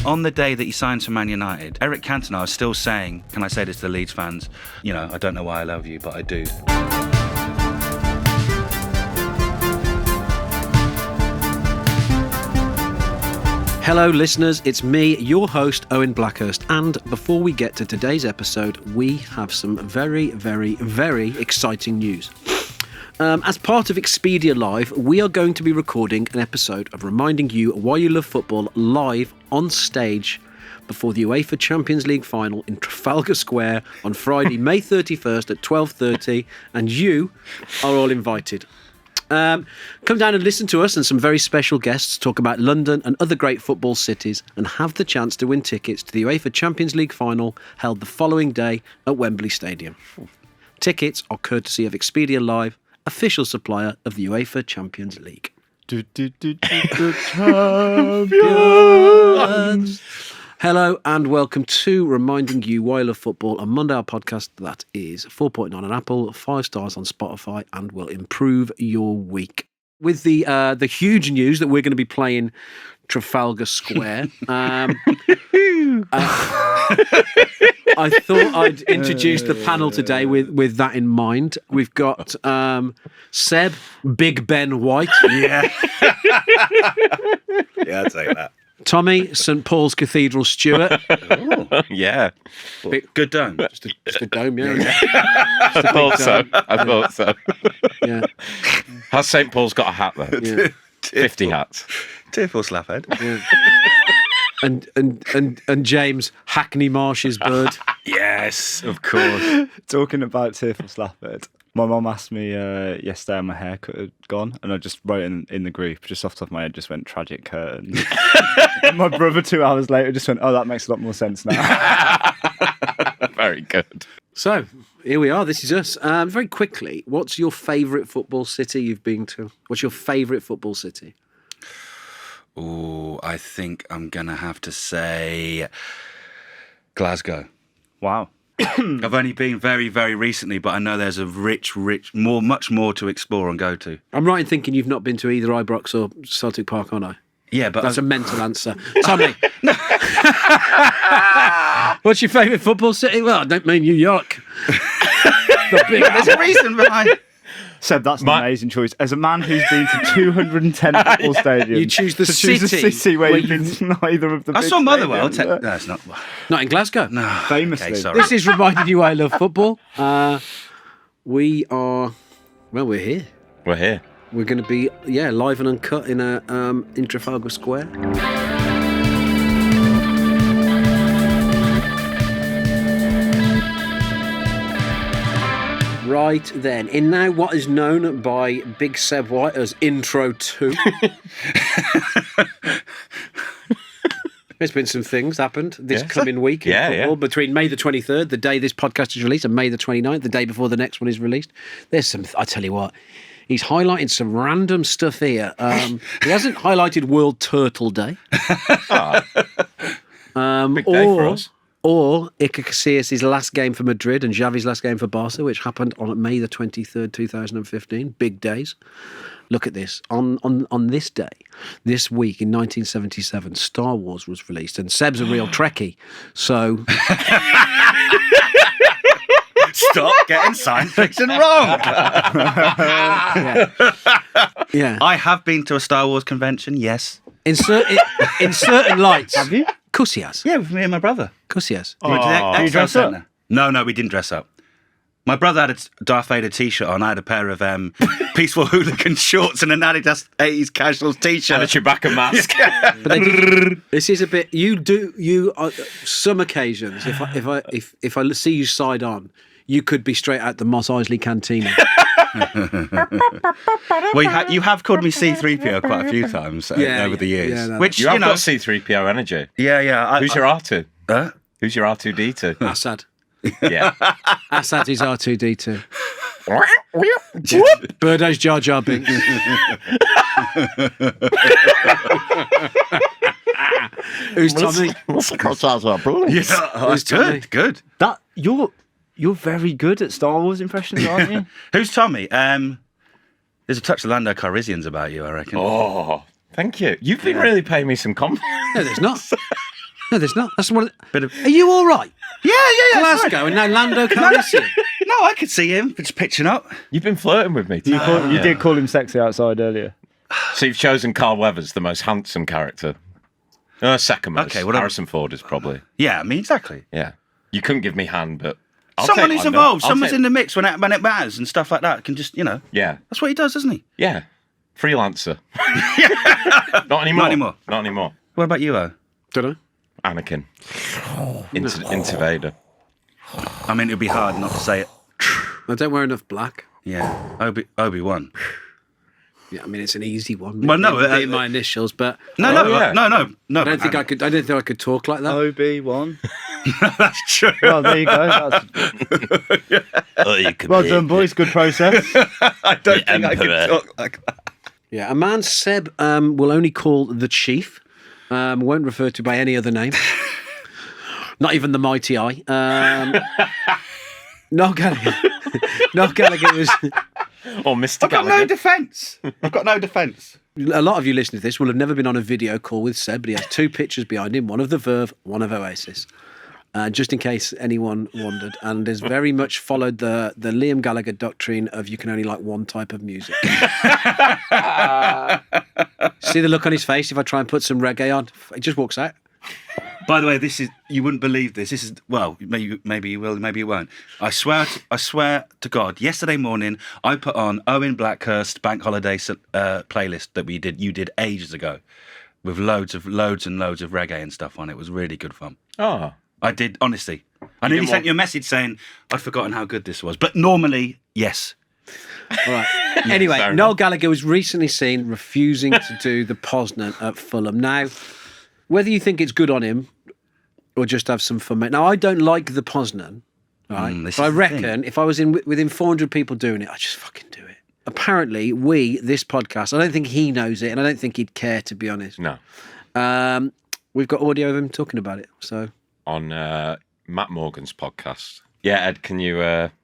On the day that he signed to Man United, Eric Cantona was still saying, can I say this to the Leeds fans? You know, I don't know why I love you, but I do. Hello listeners, it's me, your host, Owen Blackhurst, and before we get to today's episode, we have some very, very, very exciting news. As part of Expedia Live, we are going to be recording an episode of Reminding You Why You Love Football live on stage before the UEFA Champions League final in Trafalgar Square on Friday, May 31st at 12:30, and you are all invited. Come down and listen to us and some very special guests talk about London and other great football cities and have the chance to win tickets to the UEFA Champions League final held the following day at Wembley Stadium. Tickets are courtesy of Expedia Live, official supplier of the UEFA Champions League. Champions. Hello and welcome to Reminding You Why I Love Football, a Mundial podcast that is 4.9 on Apple, 5 stars on Spotify, and will improve your week. With the huge news that we're going to be playing Trafalgar Square, I thought I'd introduce the panel today with that in mind. We've got Seb, Big Ben White. Yeah. Yeah, I'd say that. Tommy, St Paul's Cathedral Stewart. Oh, yeah. Good dome. Just a dome, yeah. I thought so. Yeah. Has St Paul's got a hat then? Yeah. 50 hats. Tearful slaphead. Yeah. And James, Hackney Marsh's bird. Yes, of course. Talking about tearful slaphead, my mum asked me yesterday how my haircut had gone, and I just wrote in the group, just off the top of my head, just went tragic curtain. And my brother 2 hours later just went, oh, that makes a lot more sense now. Very good. So, here we are. This is us. Very quickly, what's your favourite football city you've been to? What's your favourite football city? Oh, I think I'm going to have to say Glasgow. Wow. I've only been very, very recently, but I know there's a much more to explore and go to. I'm right in thinking you've not been to either Ibrox or Celtic Park, aren't I? Yeah, but That's a mental answer. Tommy. What's your favourite football city? Well, I don't mean New York. There's a reason behind. Seb, that's an amazing choice. As a man who's been to 210 football stadiums, you choose the choose a city where you've been to neither of the I big saw Motherwell. stadiums. No, it's not. Not in Glasgow. No. Famously. Okay, sorry. This is Reminding You I Love Football. We're here. We're here. We're going to be, live and uncut in Trafalgar Square. Right then, in now what is known by Big Seb White as Intro 2. There's been some things happened this coming week in football between May the 23rd, the day this podcast is released, and May the 29th, the day before the next one is released. There's some, I tell you what, he's highlighted some random stuff here. He hasn't highlighted World Turtle Day. Big day for us. Or Iker Casillas' last game for Madrid and Xavi's last game for Barca, which happened on May the 23rd, 2015. Big days. Look at this. On this day, this week in 1977, Star Wars was released, and Seb's a real Trekkie, so... Stop getting science fiction wrong. Yeah. I have been to a Star Wars convention, yes. In certain lights. Have you? Of course he has. Yeah, with me and my brother. Of course he has. We went to the Did you Expo dress up? Centre. No, we didn't dress up. My brother had a Darth Vader t-shirt on. I had a pair of Peaceful Hooligan shorts and an Adidas 80s Casuals t-shirt. And a Chewbacca mask. But this is a bit. Some occasions, if I see you side on, you could be straight out the Mos Eisley Cantina. Well, you have called me C-3PO quite a few times over the years. Yeah, which You have got C-3PO energy. Yeah. Who's your R2? Huh? Who's your R2-D2? Assad. Yeah. Assad is R2-D2. Birdo's Jar Jar Binks. Who's Tommy? Yeah, that's good. Good. That you're very good at Star Wars impressions, aren't you? Who's Tommy? There's a touch of Lando Calrissians about you, I reckon. Oh, thank you. You've been really paying me some compliments. No, there's not. No, there's not. That's one. Bit of Are you all right? yeah. Glasgow, and now Lando Calrissian. No, I could see him just pitching up. You've been flirting with me. You did call him sexy outside earlier. So you've chosen Carl Weathers, the most handsome character. Second most. Okay, well, Harrison Ford is probably. Yeah, I mean exactly. Yeah. You couldn't give me hand, but Someone who's involved, someone's in the. the mix when it matters and stuff like that can just, Yeah. that's what he does, isn't he? Yeah. Freelancer. Not anymore. Not anymore. Not anymore. What about you, O? Don't know. Anakin. Into Vader. I mean, it'd be hard not to say it. I don't wear enough black. Yeah, Obi-Wan. Yeah, I mean it's an easy one. Well, no, being my initials, but No. I don't think I could. I don't think I could talk like that. Obi-Wan. That's true. Well, there you go. Well done, boys. Good process. I don't think I could talk like that. Yeah, a man Seb will only call the chief. Won't refer to by any other name. Not even the mighty eye. Noel Gallagher. Noel Gallagher was. Or Mr. I've got no defence. I've got no defence. A lot of you listening to this will have never been on a video call with Seb, but he has two pictures behind him, one of the Verve, one of Oasis. Just in case anyone wondered, and has very much followed the Liam Gallagher doctrine of you can only like one type of music. See the look on his face if I try and put some reggae on? He just walks out. By the way, this is, you wouldn't believe this. This is, well, maybe you will, maybe you won't. I swear to God, yesterday morning I put on Owen Blackhurst Bank Holiday playlist that you did ages ago, with loads and loads of reggae and stuff on it. It was really good fun. Oh. I did, honestly. I nearly sent you a message saying I'd forgotten how good this was. But normally, yes. All right. Anyway, fair Noel enough. Gallagher was recently seen refusing to do the Poznan at Fulham. Now, whether you think it's good on him or just have some fun, mate. Now, I don't like the Poznan, right? this But I is the reckon thing. if I was within 400 people doing it, I'd just fucking do it. Apparently, this podcast, I don't think he knows it, and I don't think he'd care, to be honest. No. We've got audio of him talking about it, so... On Matt Morgan's podcast. Yeah, Ed, can you...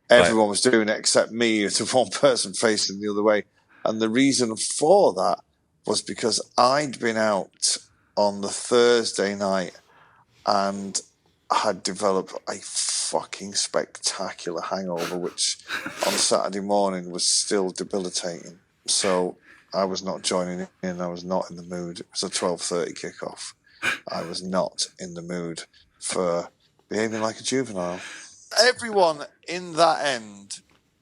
Everyone was doing it except me, as one person facing the other way. And the reason for that was because I'd been out on the Thursday night and had developed a fucking spectacular hangover, which on Saturday morning was still debilitating. So I was not joining in. I was not in the mood. It was a 12:30 kickoff. I was not in the mood for behaving like a juvenile. Everyone in that end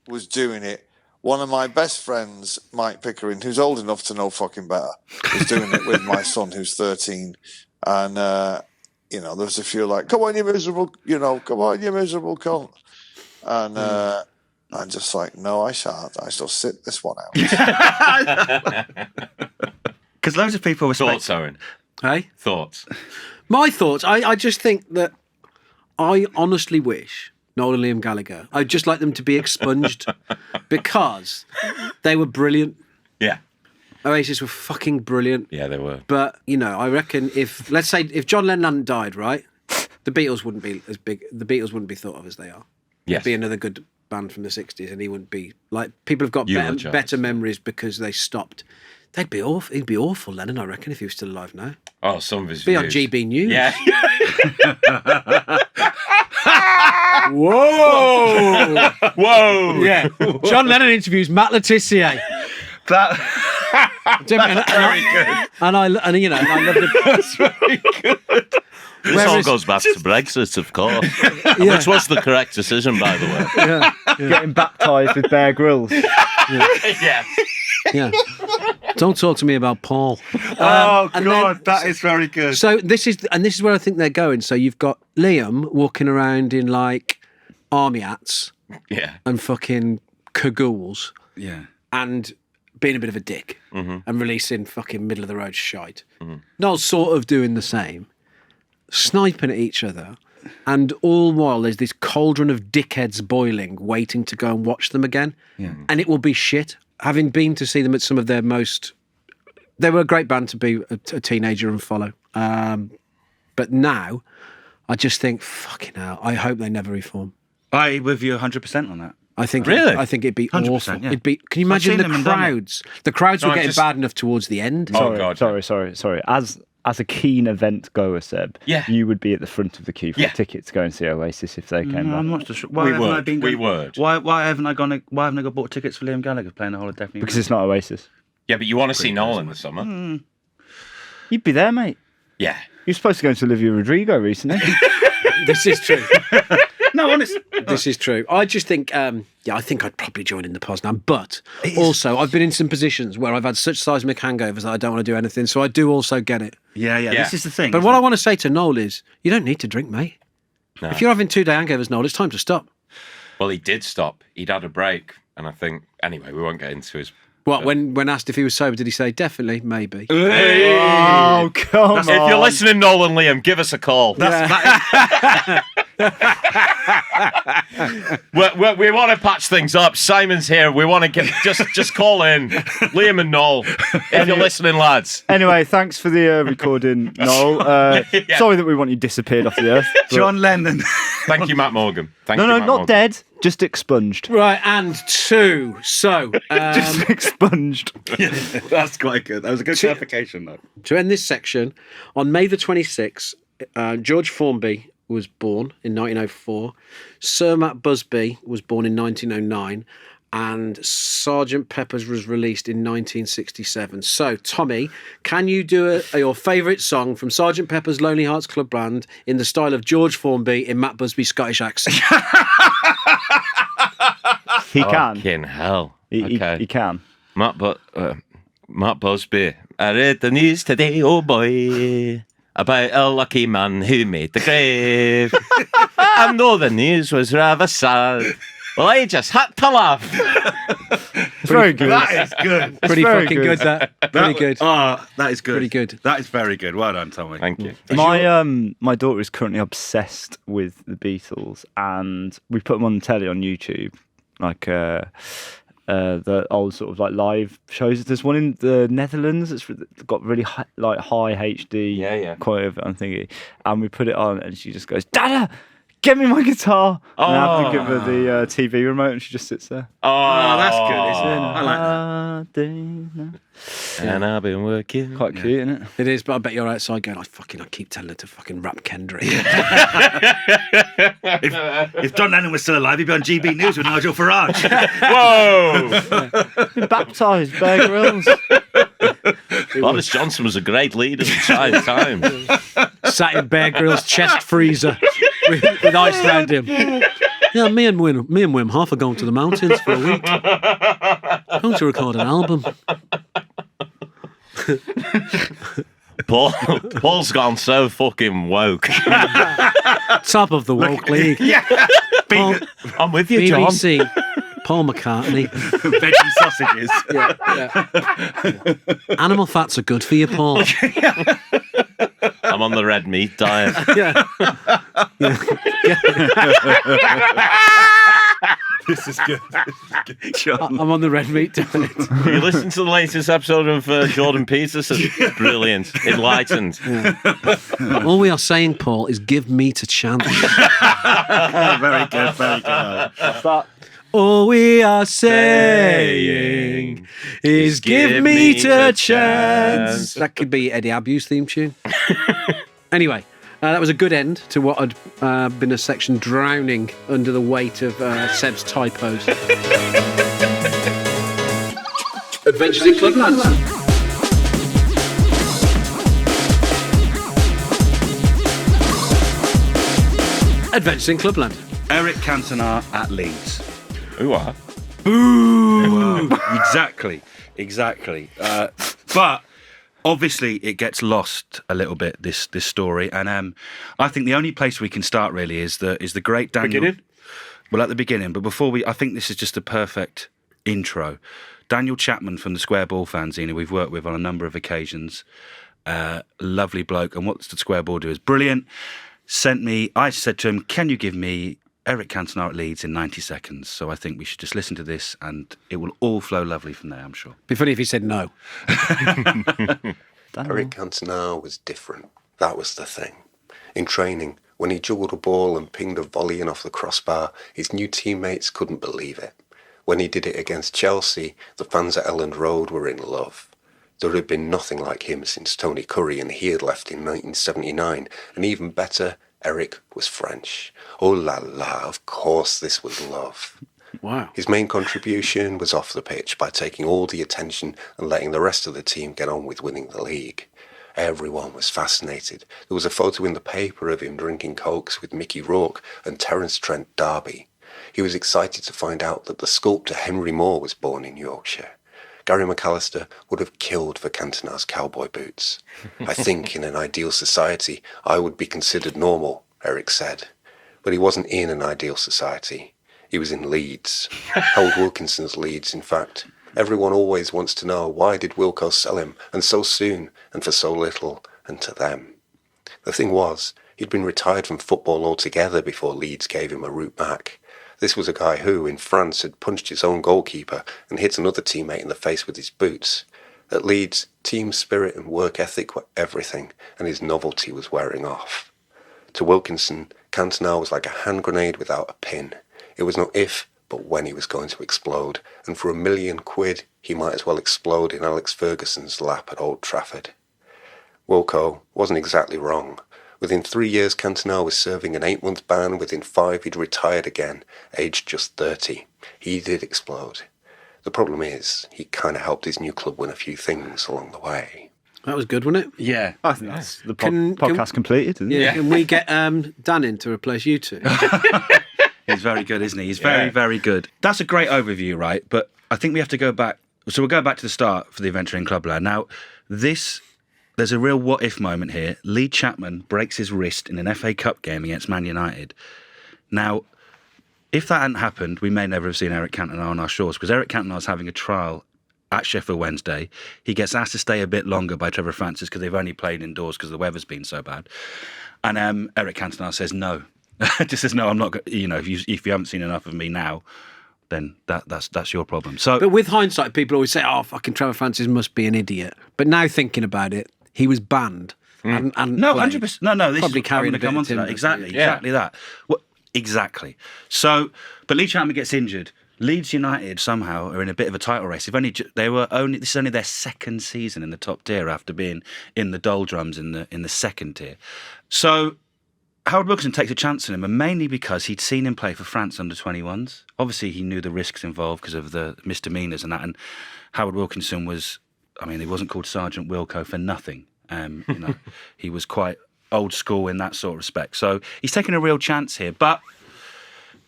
was doing it. One of my best friends, Mike Pickering, who's old enough to know fucking better, was doing it with my son, who's 13. And, there was a few like, come on, you miserable, come on, you miserable cunt. And I'm just like, no, I shan't. I shall sit this one out. Because loads of people were Thoughts, Owen? Hey? Thoughts? My thoughts, I just think that I honestly wish Noel and Liam Gallagher, I'd just like them to be expunged because they were brilliant. Yeah. Oasis were fucking brilliant. Yeah, they were. But, I reckon if John Lennon hadn't died, right, the Beatles wouldn't be as big, the Beatles wouldn't be thought of as they are. Yes. It'd be another good band from the 60s and he wouldn't be, like, people have got Eulogised. better memories because they stopped. They'd be awful. He'd be awful, Lennon, I reckon, if he was still alive now. Oh, some of his Be on views. GB News. Yeah. Whoa! Whoa! Yeah. John Lennon interviews Matt Letizia. That Very good. And I love the. That's very good. This Whereas- all goes back to Brexit, of course, Yeah. which was the correct decision, by the way. Getting baptised with Bear Grylls. Yes. Yeah. Don't talk to me about Paul. Oh, and God, then- that is very good. So this is where I think they're going. So you've got Liam walking around in like army hats Yeah. and fucking cagoules Yeah. and being a bit of a dick and releasing fucking middle of the road shite. Noel's sort of doing the same, sniping at each other, and all while there's this cauldron of dickheads boiling, waiting to go and watch them again. Yeah. And it will be shit. Having been to see them at some of their most... They were a great band to be a teenager and follow. But now, I just think, fucking hell, I hope they never reform. I with you 100% on that. I think Really? I think it'd be 100%, awful. yeah. It'd be. Can you I've imagine seen the them and done it. crowds? The crowds No, were I getting just- bad enough towards the end. Oh, God. Sorry. As as a keen event goer, Seb, Yeah. you would be at the front of the queue for Yeah. a ticket to go and see Oasis if they came back. I'm not so sure. Why We haven't I would, been we going- would. Why haven't I got bought tickets for Liam Gallagher playing the whole of Definitely? Because it's not Oasis. Yeah, but you want to see Noel in the summer. You'd be there, mate. Yeah. You're supposed to go to Olivia Rodrigo recently. This is true. No, honest. This is true. I just think, I think I'd probably join in the Poznan. But also, I've been in some positions where I've had such seismic hangovers that I don't want to do anything. So I do also get it. Yeah. This is the thing. But what I want to say to Noel is, you don't need to drink, mate. No. If you're having 2-day hangovers, Noel, it's time to stop. Well, he did stop. He'd had a break. And I think, anyway, we won't get into his... What, when asked if he was sober, did he say, definitely, maybe? Oh, come on. If you're listening, Noel and Liam, give us a call. We want to patch things up. Simon's here. We want to get just call in Liam and Noel. If you're listening, lads. Anyway, thanks for the recording, Noel. Yeah. Sorry that we want you disappeared off the earth. but- John Lennon. Thank you, Matt Morgan. Thank you, No, Matt not Morgan. dead, just expunged. Right, and 2. So, Just expunged. That's quite good. That was a good clarification, though. to end this section, on May the 26th, George Formby was born in 1904. Sir Matt Busby was born in 1909. And Sergeant Pepper's was released in 1967. So, Tommy, can you do your favourite song from Sergeant Pepper's Lonely Hearts Club Band in the style of George Formby in Matt Busby's Scottish accent? He can. Fucking hell. Okay. He can. Matt Busby. I read the news today, oh boy, about a lucky man who made the grave. I know the news was rather sad. Well, I just had to laugh. It's very good. That is good. Pretty very fucking good. good, that. Pretty good. Oh, that is good. Pretty good. That is very good. Well done, Tommy. Thank you. My daughter is currently obsessed with the Beatles, and we put them on the telly on YouTube, like the old sort of like live shows. There's one in the Netherlands that's got really high HD Yeah. quality of it, I'm thinking, and we put it on, and she just goes, "Dada, get me my guitar!" And I have to give her the TV remote, and she just sits there. Oh, that's good, isn't it? I like that. And I've been working. Quite cute, isn't it? It is, but I bet you're outside going, I keep telling her to fucking rap Kendrick. If John Lennon was still alive, he'd be on GB News with Nigel Farage. Whoa! Baptised Bear Grylls. Boris Johnson was a great leader in time. Sat in Bear Grylls' chest freezer with ice around him. Yeah, me and Wim Hof are going to the mountains for a week. Going to record an album. Paul's gone so fucking woke. Top of the woke league. Paul, I'm with you, John. BBC, Paul McCartney. Veggie sausages. Animal fats are good for you, Paul. I'm on the red meat diet. Yeah. This is good. John. I'm on the red meat diet. You listen to the latest episode of Jordan Peterson. Brilliant. Enlightened. All we are saying, Paul, is give meat a chance. Very good, very good. All we are saying is give meat a chance. That could be Eddie Abu's theme tune. Anyway, that was a good end to what had been a section drowning under the weight of Seb's typos. Adventures in Clubland. Adventures in Clubland. Eric Cantona at Leeds. Who are? Exactly. But obviously, it gets lost a little bit. This story, and I think the only place we can start really is the great Daniel. Beginning? Well, at the beginning, but before I think this is just a perfect intro. Daniel Chapman from the Square Ball fanzine, who we've worked with on a number of occasions, lovely bloke, and what the Square Ball do is brilliant. I said to him, "Can you give me Eric Cantona at Leeds in 90 seconds?" So I think we should just listen to this and it will all flow lovely from there, I'm sure. Be funny if he said no. Eric Cantona was different. That was the thing. In training, when he juggled a ball and pinged a volley in off the crossbar, his new teammates couldn't believe it. When he did it against Chelsea, the fans at Elland Road were in love. There had been nothing like him since Tony Curry, and he had left in 1979. And even better, Eric was French. Oh la la, of course this was love. Wow. His main contribution was off the pitch by taking all the attention and letting the rest of the team get on with winning the league. Everyone was fascinated. There was a photo in the paper of him drinking Cokes with Mickey Rourke and Terence Trent D'Arby. He was excited to find out that the sculptor Henry Moore was born in Yorkshire. Gary McAllister would have killed for Cantona's cowboy boots. I think in an ideal society I would be considered normal, Eric said. But he wasn't in an ideal society. He was in Leeds. Harold Wilkinson's Leeds, in fact. Everyone always wants to know, why did Wilco sell him, and so soon, and for so little, and to them? The thing was, he'd been retired from football altogether before Leeds gave him a route back. This was a guy who, in France, had punched his own goalkeeper and hit another teammate in the face with his boots. At Leeds, team spirit and work ethic were everything, and his novelty was wearing off. To Wilkinson, Cantona was like a hand grenade without a pin. It was not if, but when he was going to explode, and for £1 million, he might as well explode in Alex Ferguson's lap at Old Trafford. Wilco wasn't exactly wrong. Within 3 years, Cantona was serving an 8-month ban. Within 5, he'd retired again, aged just 30. He did explode. The problem is, he kind of helped his new club win a few things along the way. That was good, wasn't it? Yeah. I think that's the Can- podcast completed, isn't it? Yeah. Can we get Dan in to replace you two? He's very good, isn't he? He's very, very good. That's a great overview, right? But I think we have to go back. So we'll go back to the start for the Adventure in Clubland. Now, there's a real what-if moment here. Lee Chapman breaks his wrist in an FA Cup game against Man United. Now, if that hadn't happened, we may never have seen Eric Cantona on our shores, because Eric Cantona is having a trial at Sheffield Wednesday. He gets asked to stay a bit longer by Trevor Francis because they've only played indoors because the weather's been so bad. And Eric Cantona says no. Just says, no, I'm not. If you haven't seen enough of me now, then that's your problem. So, But with hindsight, people always say, "Oh, fucking Trevor Francis must be an idiot." But now thinking about it, he was banned. And no, played. 100%. No. This Probably is, carrying I'm a going to come bit on of to that. timber. Exactly that. Well, exactly. So, but Lee Chapman gets injured. Leeds United somehow are in a bit of a title race. This is only their second season in the top tier after being in the doldrums in the second tier. So Howard Wilkinson takes a chance on him, and mainly because he'd seen him play for France under 21s. Obviously, he knew the risks involved because of the misdemeanors and that. And Howard Wilkinson he wasn't called Sergeant Wilco for nothing. He was quite old school in that sort of respect. So he's taking a real chance here. But,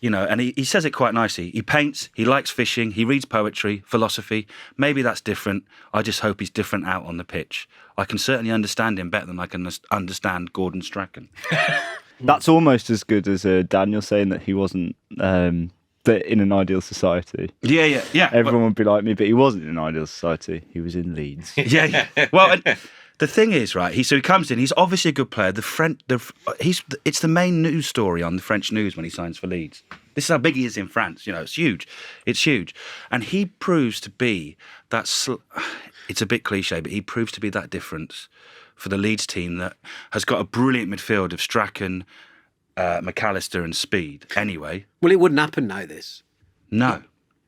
and he says it quite nicely. He paints, he likes fishing, he reads poetry, philosophy. Maybe that's different. I just hope he's different out on the pitch. I can certainly understand him better than I can understand Gordon Strachan. That's almost as good as Daniel saying that he wasn't that in an ideal society. Yeah. Everyone would be like me, but he wasn't in an ideal society. He was in Leeds. Yeah. Well, the thing is, right? He comes in. He's obviously a good player. It's the main news story on the French news when he signs for Leeds. This is how big he is in France. It's huge. It's huge, and he proves to be that. It's a bit cliche, but he proves to be that difference for the Leeds team that has got a brilliant midfield of Strachan, McAllister, and Speed. Anyway, Well, it wouldn't happen now. This. no.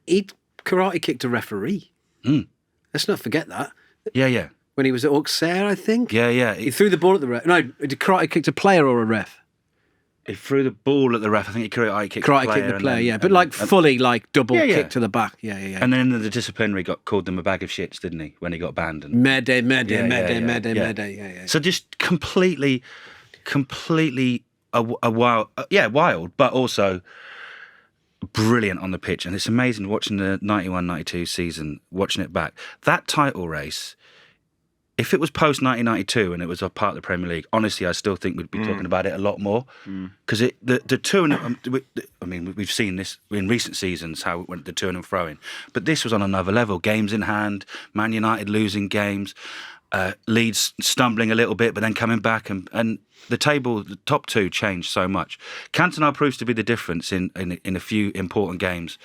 He'd karate kicked a referee. Let's not forget that. Yeah. When he was at Auxerre, I think. Yeah. He threw the ball at the ref. No, did karate kicked a player or a ref? He threw the ball at the ref. I think he karate kicked Karate the player. kicked the and player, then- yeah. But and- fully double Yeah. kick to the back. Yeah. And then the disciplinary called them a bag of shits, didn't he? When he got banned. And Mede. Yeah. Yeah. So just completely a wild, wild, but also brilliant on the pitch. And it's amazing watching the 91-92 season, watching it back. That title race, if it was post 1992 and it was a part of the Premier League, honestly, I still think we'd be talking about it a lot more. Because the two and we've seen this in recent seasons how it went the to and fro in, but this was on another level. Games in hand, Man United losing games, Leeds stumbling a little bit, but then coming back, and the top two changed so much. Cantona proves to be the difference in a few important games.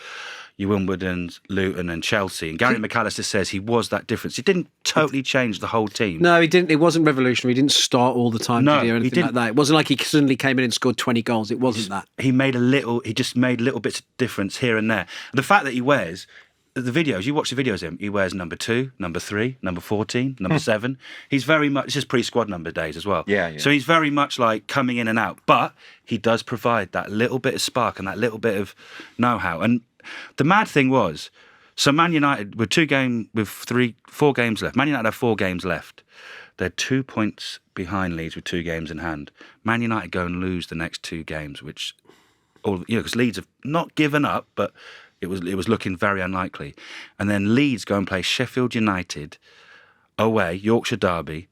You Wimbledon, Luton and Chelsea. And Gary McAllister says he was that difference. He didn't totally change the whole team. No, he didn't. It wasn't revolutionary. He didn't start all the time No, did he, or he anything like didn't. that. It wasn't like he suddenly came in and scored 20 goals. It wasn't that. He just made little bits of difference here and there. The fact that he wears the videos, you watch the videos of him, he wears number 2, number 3, number 14, number 7. He's very much, this is pre-squad number days as well. Yeah. So he's very much like coming in and out, but he does provide that little bit of spark and that little bit of know-how. And the mad thing was, so Man United with 4 games left. Man United have 4 games left. They're 2 points behind Leeds with 2 games in hand. Man United go and lose the next 2 games, which, because Leeds have not given up, but it was looking very unlikely. And then Leeds go and play Sheffield United away, Yorkshire Derby.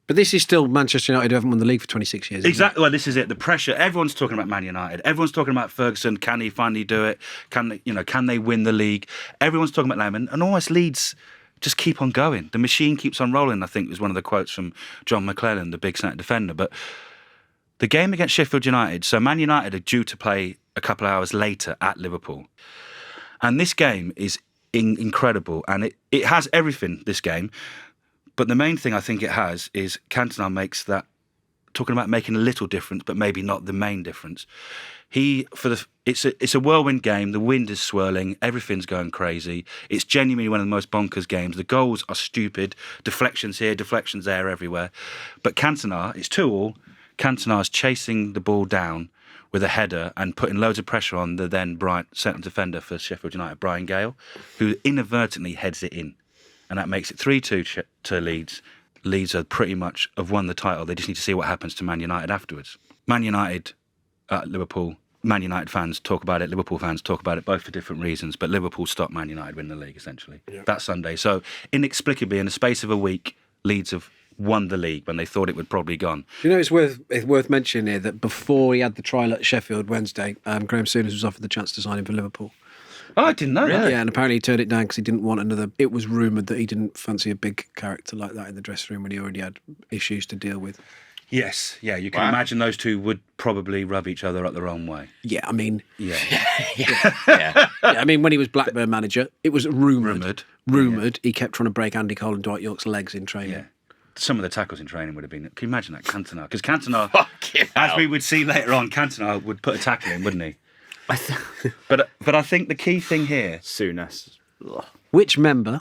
But this is still Manchester United who haven't won the league for 26 years. Exactly. Well, this is it. The pressure. Everyone's talking about Man United. Everyone's talking about Ferguson. Can he finally do it? Can they win the league? Everyone's talking about Lemon, and almost Leeds just keep on going. The machine keeps on rolling, I think was one of the quotes from John McClellan, the big centre defender. But the game against Sheffield United, so Man United are due to play a couple of hours later at Liverpool. And this game is incredible, and it has everything, this game. But the main thing I think it has is Cantona makes that, talking about making a little difference, but maybe not the main difference. It's a whirlwind game. The wind is swirling. Everything's going crazy. It's genuinely one of the most bonkers games. The goals are stupid. Deflections here, deflections there, everywhere. But Cantona, it's 2-2. Cantona's chasing the ball down with a header and putting loads of pressure on the then bright central defender for Sheffield United, Brian Gale, who inadvertently heads it in. And that makes it 3-2 to Leeds. Leeds are pretty much have won the title. They just need to see what happens to Man United afterwards. Man United at Liverpool. Man United fans talk about it. Liverpool fans talk about it, both for different reasons. But Liverpool stopped Man United winning the league, essentially, that Sunday. So inexplicably, in the space of a week, Leeds have won the league when they thought it would probably gone. It's worth mentioning here that before he had the trial at Sheffield Wednesday, Graham Souness was offered the chance to sign him for Liverpool. Oh, I didn't know that. Yeah, and apparently he turned it down because he didn't want another. It was rumoured that he didn't fancy a big character like that in the dressing room when he already had issues to deal with. Yes, yeah, you can imagine those two would probably rub each other up the wrong way. Yeah, I mean... Yeah. Yeah, I mean, when he was Blackburn manager, it was rumoured. Yeah. He kept trying to break Andy Cole and Dwight York's legs in training. Yeah. Some of the tackles in training would have been... Can you imagine that, Cantona? Because Cantona, as we would see later on, Cantona would put a tackle in, wouldn't he? But I think the key thing here... Souness. Which member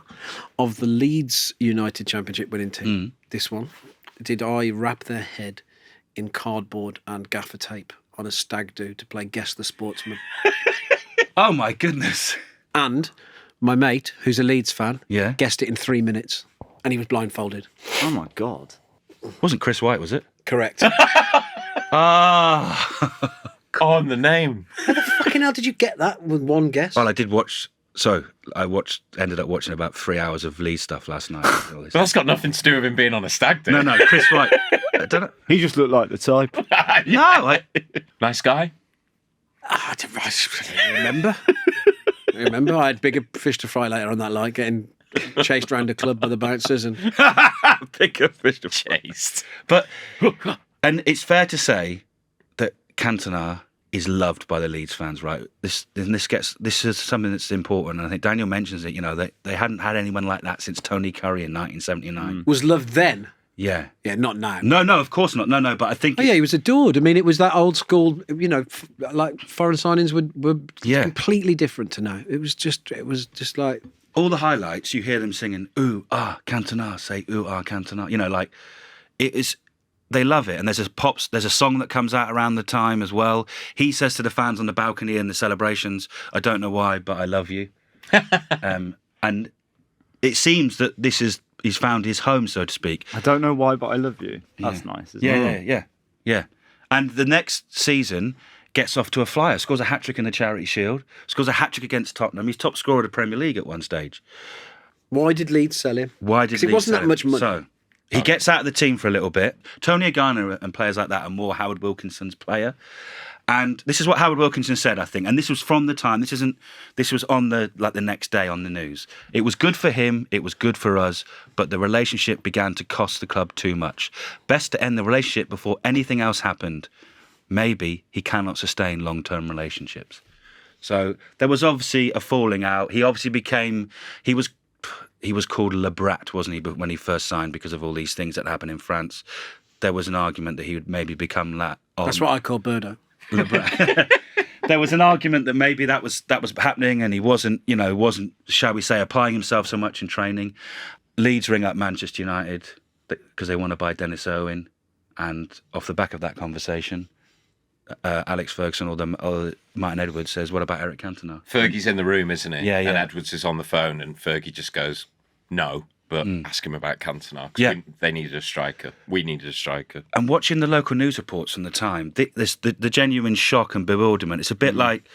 of the Leeds United Championship winning team, this one, did I wrap their head in cardboard and gaffer tape on a stag do to play Guess the Sportsman? Oh, my goodness. And my mate, who's a Leeds fan, Yeah. guessed it in 3 minutes, and he was blindfolded. Oh my God. Wasn't Chris White, was it? Correct. Ah. On the name. How the fucking hell did you get that with one guess? Well, I did watch... So, ended up watching about 3 hours of Leeds stuff last night. But that's got nothing to do with him being on a stag do. No, Chris White. I don't know. He just looked like the type. No, Nice guy. I don't remember. I had bigger fish to fry later on that night, getting chased around a club by the bouncers and bigger fish to Chased. But, and it's fair to say that Cantona is loved by the Leeds fans, right? This is something that's important. And I think Daniel mentions it, they hadn't had anyone like that since Tony Curry in 1979. was loved then. Yeah. Yeah, not now. No, of course not. No, but I think... Oh, yeah, he was adored. I mean, it was that old school, like foreign signings were completely different to now. It was just like... all the highlights, you hear them singing, ooh, ah, Cantona, say, ooh, ah, Cantona. It is... They love it. And there's a song that comes out around the time as well. He says to the fans on the balcony in the celebrations, I don't know why, but I love you. And it seems that he's found his home, so to speak. I don't know why, but I love you. That's nice, isn't it? Yeah. And the next season gets off to a flyer, scores a hat-trick in the Charity Shield, scores a hat-trick against Tottenham. He's top scorer of the Premier League at one stage. Why did Leeds sell him? Why did 'Cause it Leeds wasn't sell that him? much money. So he gets out of the team for a little bit. Tony Agana and players like that are more Howard Wilkinson's player. And this is what Howard Wilkinson said, I think. And this was from the time. This was on the next day on the news. It was good for him. It was good for us. But the relationship began to cost the club too much. Best to end the relationship before anything else happened. Maybe he cannot sustain long-term relationships. So there was obviously a falling out. He obviously he was called Le Brat, wasn't he? But when he first signed, because of all these things that happened in France, there was an argument that he would maybe become that. That's what I call Birdo. Le Brat. there was an argument that maybe that was happening, and he wasn't, shall we say, applying himself so much in training. Leeds ring up Manchester United because they want to buy Dennis Irwin, and off the back of that conversation, Alex Ferguson or Martin Edwards says, "What about Eric Cantona?" Fergie's in the room, isn't he? Yeah. And Edwards is on the phone, and Fergie just goes, "No." But ask him about Cantona. They needed a striker. We needed a striker. And watching the local news reports from the time, the genuine shock and bewilderment, it's a bit like,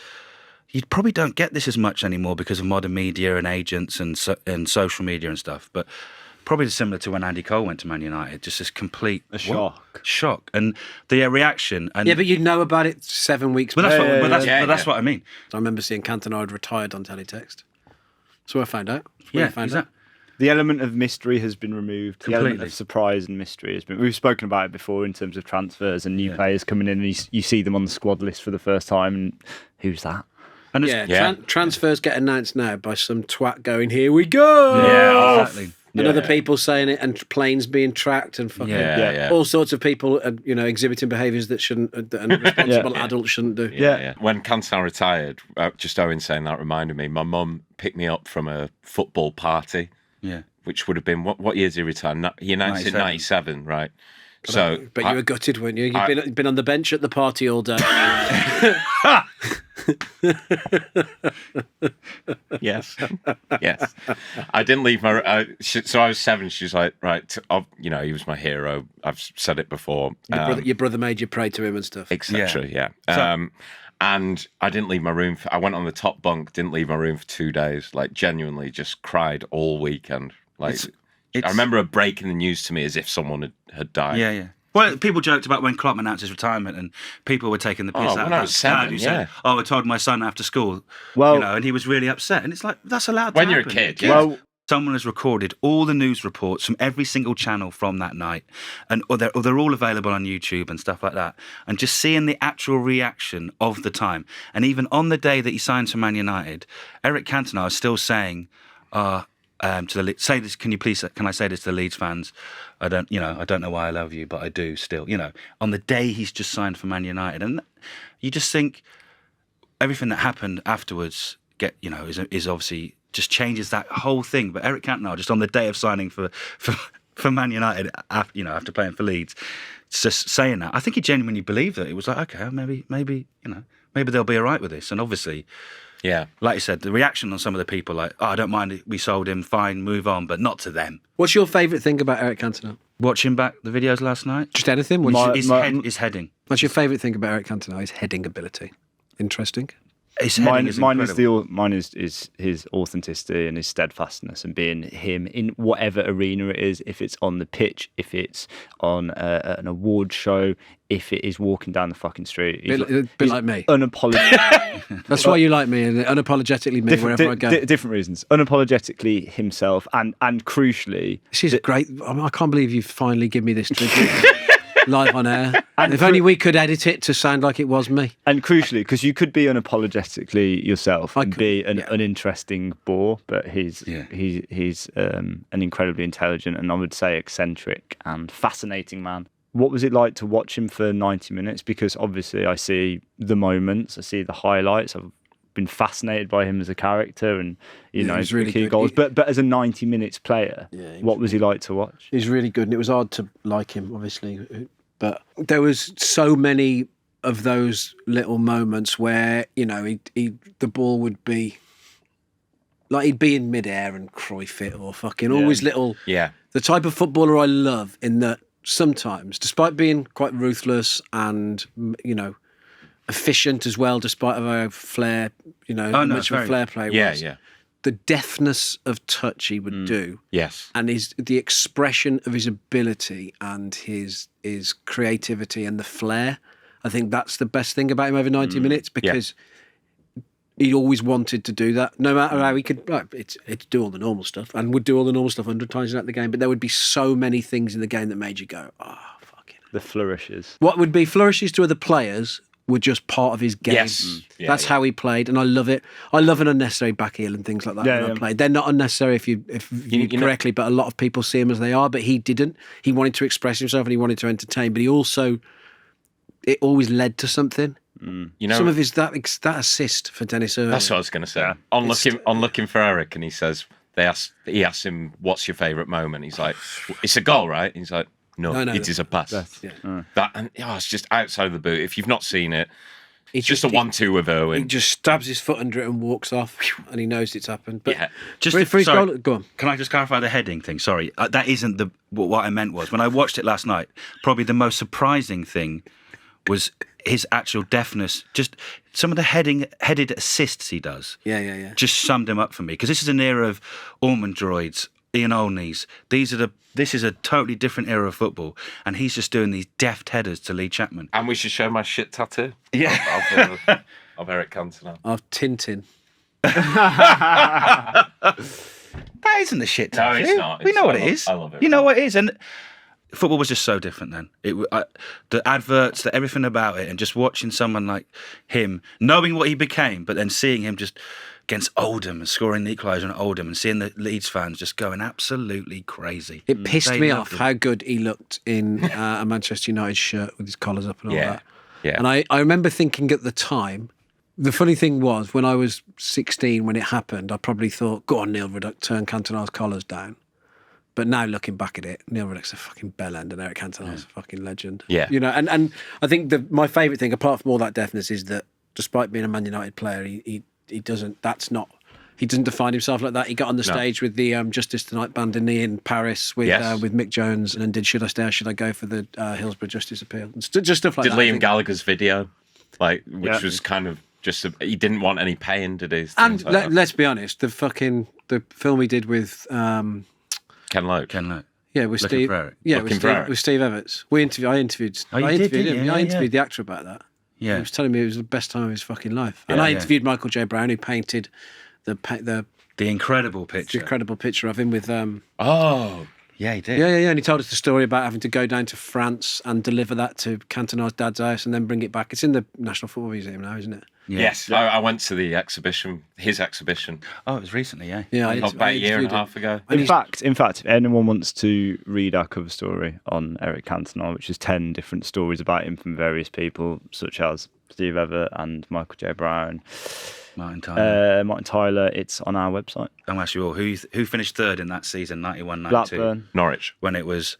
you probably don't get this as much anymore because of modern media and agents and social media and stuff, but probably similar to when Andy Cole went to Man United, just this complete shock. And the reaction. And but you know about it 7 weeks But before. that's what I mean. I remember seeing Cantona had retired on teletext. That's where I found out. Exactly. The element of mystery has been removed. Completely. The element of surprise and mystery has been. We've spoken about it before in terms of transfers and new players coming in, and you see them on the squad list for the first time. And who's that? And transfers get announced now by some twat going, "Here we go!" Yeah, exactly. And other people saying it, and planes being tracked, and fucking all sorts of people, exhibiting behaviours that shouldn't, and responsible adults shouldn't do. Yeah. When Cantona retired, just Owen saying that reminded me. My mum picked me up from a football party. Yeah. Which would have been what year did he retire? He announced in 97, right? But you were gutted, weren't you? You've been on the bench at the party all day. Yes. I didn't leave my. So I was 7. She's like, right, he was my hero. I've said it before. Your brother made you pray to him and stuff, etc. Yeah. And I didn't leave my room. I went on the top bunk. Didn't leave my room for 2 days. Like genuinely, just cried all weekend. Like I remember her breaking the news to me as if someone had died. Yeah. Well, people joked about when Klopp announced his retirement, and people were taking the piss out of when I was 7, said, I told my son after school, and he was really upset. And it's like, that's allowed to when happen. You're a kid. Yeah. Well, someone has recorded all the news reports from every single channel from that night, and or they're all available on YouTube and stuff like that. And just seeing the actual reaction of the time, and even on the day that he signed to Man United, Eric Cantona was still saying, to the say this. Can I say this to the Leeds fans? I don't know why I love you, but I do still. On the day he's just signed for Man United, and you just think everything that happened afterwards is obviously just changes that whole thing. But Eric Cantona, just on the day of signing for Man United, after playing for Leeds, just saying that, I think he genuinely believed that. It was like, okay, maybe they'll be all right with this. And obviously, like you said, the reaction on some of the people, like, I don't mind we sold him, fine, move on, but not to them. What's your favourite thing about Eric Cantona? Watching back the videos last night, just anything. His heading. What's your favourite thing about Eric Cantona? His heading ability. Interesting. Mine is his authenticity and his steadfastness and being him in whatever arena it is. If it's on the pitch, if it's on an award show, if it is walking down the fucking street, he's like me. Unapologetic. That's why you like me, and unapologetically me wherever I go. Different reasons. Unapologetically himself, and crucially, this is great. I can't believe you've finally given me this tribute. Live on air. And if only we could edit it to sound like it was me. And crucially, because you could be unapologetically yourself and be an uninteresting bore, but he's an incredibly intelligent and I would say eccentric and fascinating man. What was it like to watch him for 90 minutes? Because obviously I see the moments, I see the highlights. I've been fascinated by him as a character and his really key goals. But as a 90 minutes player, what was he like to watch? He's really good, and it was hard to like him, obviously. But there was so many of those little moments where the ball would be like he'd be in midair and Cruyff it or fucking always little. Yeah. The type of footballer I love in that sometimes, despite being quite ruthless and efficient as well, despite a flair, much of a flair play was. Yeah. The deftness of touch he would do. Yes. And the expression of his ability and his creativity and the flair. I think that's the best thing about him over 90 minutes because he always wanted to do that. No matter how he could, it's do all the normal stuff and would do all the normal stuff 100 times throughout the game. But there would be so many things in the game that made you go, fucking. The flourishes. What would be flourishes to other players were just part of his game. Yes. That's how he played, and I love it. I love an unnecessary back heel and things like that when I played. They're not unnecessary if you correctly, but a lot of people see him as they are, but he didn't. He wanted to express himself and he wanted to entertain, but it always led to something. You know, Some of his that assist for Dennis Irwin. that's what I was going to say. On looking for Eric, and he says he asks him, "What's your favourite moment?" He's like, "It's a goal, right?" He's like, "No, No, it is a pass." Yeah. That and it's just outside of the boot. If you've not seen it, He it's just a 1-2 with He Irwin. just stabs his foot under it and walks off, and he knows it's happened. But Yeah. Just for his sorry, goal, go on. Can I just clarify the heading thing? Sorry, that isn't what I meant. Was when I watched it last night, probably the most surprising thing was his actual deftness. Just some of the headed assists he does. Yeah. Just summed him up for me, because this is an era of Ormond Droids, Ian Olneys. This is a totally different era of football, and he's just doing these deft headers to Lee Chapman. And we should show my shit tattoo. Yeah. Of Eric Cantona. Of Tintin. That isn't the shit. No, tattoo. it's not. We know what it I is. love it. You know what it is, and football was just so different then. The adverts, everything about it, and just watching someone like him, knowing what he became, but then seeing him just against Oldham and scoring the equaliser on Oldham, and seeing the Leeds fans just going absolutely crazy. It pissed They me loved off him. how good he looked in a Manchester United shirt with his collars up and all Yeah. that. Yeah. And I remember thinking at the time, the funny thing was, when I was 16, when it happened, I probably thought, go on, Neil Ruddock, turn Cantona's collars down. But now looking back at it, Neil Ruddock's a fucking bellend and Eric Cantona's a fucking legend. Yeah. You know, and I think my favourite thing, apart from all that deafness, is that despite being a Man United player, he doesn't define himself like that. He got on the stage with the Justice Tonight band in Paris with Mick Jones, and then did Should I Stay or Should I Go for the Hillsborough Justice Appeal. And just stuff like Did that. I Liam think. Gallagher's video, which was kind of just he didn't want any paying to do. And Things like that. let's be honest, the film he did with Ken Loach. Ken Loach. with Looking Steve for Eric. With Steve Evans. I interviewed Oh, you did, didn't him. you? I Yeah, interviewed the actor about that. Yeah. He was telling me it was the best time of his fucking life. And Yeah, I yeah. interviewed Michael J. Brown, who painted the The incredible picture. incredible picture of him with Oh, Yeah, he did. Yeah. And he told us the story about having to go down to France and deliver that to Cantona's dad's house and then bring it back. It's in the National Football Museum now, isn't it? Yeah. yes. I went to the exhibition, his exhibition, Oh, it was recently, yeah. Yeah, about a year and a half ago. And In fact, if anyone wants to read our cover story on Eric Cantona, which is 10 different stories about him from various people, such as Steve Everett and Michael J. Brown, Martin Tyler. it's on our website. I'm actually all. Who finished third in that season, 91-92, Blackburn, Norwich. when it was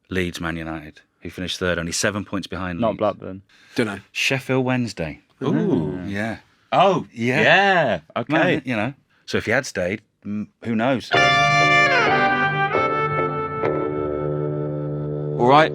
Leeds Man United? Who finished third, only 7 points behind not Leeds. Blackburn. Don't know. Sheffield Wednesday. Ooh. Yeah. Oh, Yeah. yeah. Okay. Man, you know. So if he had stayed, who knows? All right,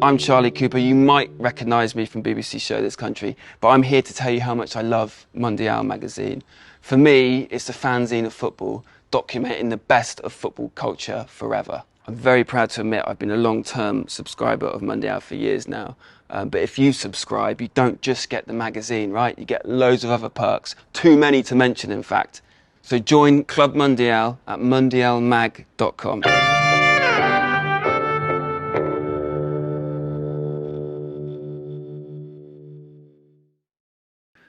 I'm Charlie Cooper. You might recognise me from BBC Show This Country, but I'm here to tell you how much I love Mundial magazine. For me, it's a fanzine of football, documenting the best of football culture forever. I'm very proud to admit I've been a long-term subscriber of Mundial for years now. But if you subscribe, you don't just get the magazine, right? You get loads of other perks, too many to mention, in fact. So join Club Mundial at mundialmag.com.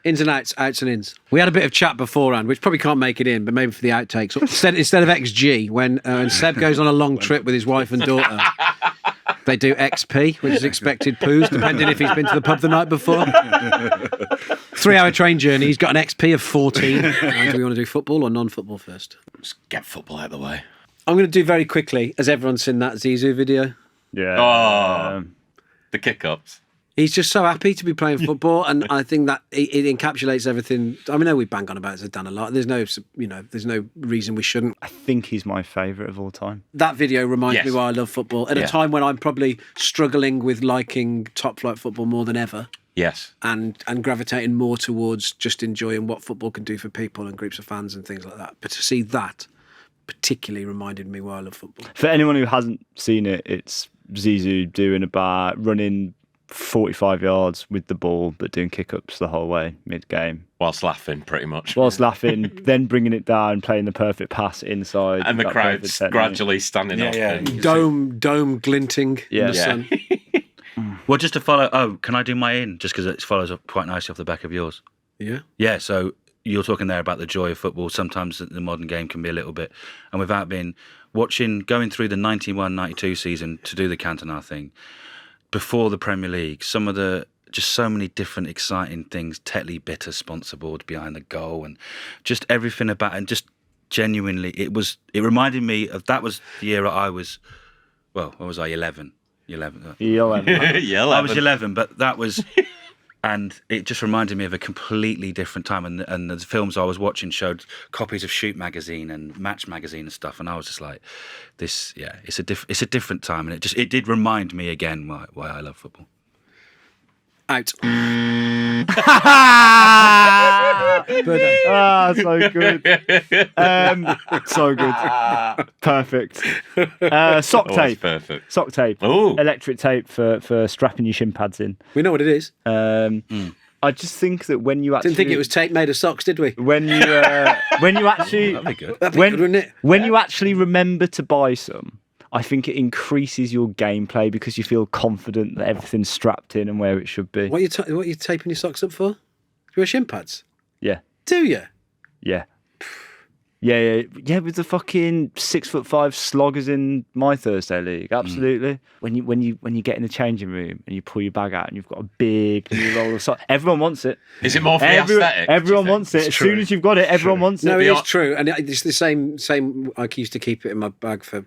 Ins and outs, outs and ins. We had a bit of chat beforehand, which probably can't make it in, but maybe for the outtakes. Instead of XG, when Seb goes on a long trip with his wife and daughter, they do XP, which is expected poos, depending if he's been to the pub the night before. 3-hour train journey, he's got an XP of 14. Do we want to do football or non-football first? Just get football out of the way. I'm going to do very quickly, has everyone seen that Zizou video? Yeah. Oh. The kick-ups. He's just so happy to be playing football, and I think that it encapsulates everything. I mean, I know we bang on about Zidane a lot. There's no reason we shouldn't. I think he's my favourite of all time. That video reminds Yes. me why I love football at a time when I'm probably struggling with liking top flight football more than ever, Yes. and gravitating more towards just enjoying what football can do for people and groups of fans and things like that. But to see that particularly reminded me why I love football. For anyone who hasn't seen it, it's Zizou running 45 yards with the ball, but doing kick-ups the whole way mid-game. Whilst laughing, pretty much. Whilst laughing, then bringing it down, playing the perfect pass inside. And the that crowd's perfect technique. gradually standing off. yeah. him. Dome glinting in the Yeah. sun. Well, just to follow. Oh, can I do my in? Just because it follows up quite nicely off the back of yours. Yeah. Yeah. So you're talking there about the joy of football. Sometimes the modern game can be a little bit, and without being going through the 91-92 season to do the Cantona thing. Before the Premier League, some of the just so many different exciting things. Tetley Bitter sponsor board behind the goal, and just everything about it. And just genuinely, it reminded me of, that was the year I was, well, what was I, 11? 11. Yeah, I was 11, but that was, and it just reminded me of a completely different time. And the films I was watching showed copies of Shoot magazine and Match magazine and stuff, and I was just like, this, yeah, it's a different time, and it did remind me again why I love football. Out. So good. So good. Perfect. Sock tape. Perfect. Sock tape. Ooh. Electric tape for strapping your shin pads in. We know what it is. I just think that when you actually Didn't think it was tape made of socks, did we? when you actually That'd be good. That'd be good, wouldn't it? when you actually remember to buy some, I think it increases your gameplay because you feel confident that everything's strapped in and where it should be. What are you taping your socks up for? Do you wear shin pads? Yeah, Do you? yeah, yeah. With the fucking 6'5" sloggers in my Thursday league, absolutely. When you get in the changing room and you pull your bag out and you've got a big new roll of socks, everyone wants it. Is it more for the aesthetic? Everyone wants it. As soon as you've got it, everyone wants it. No, it is true, and it's the same. I used to keep it in my bag for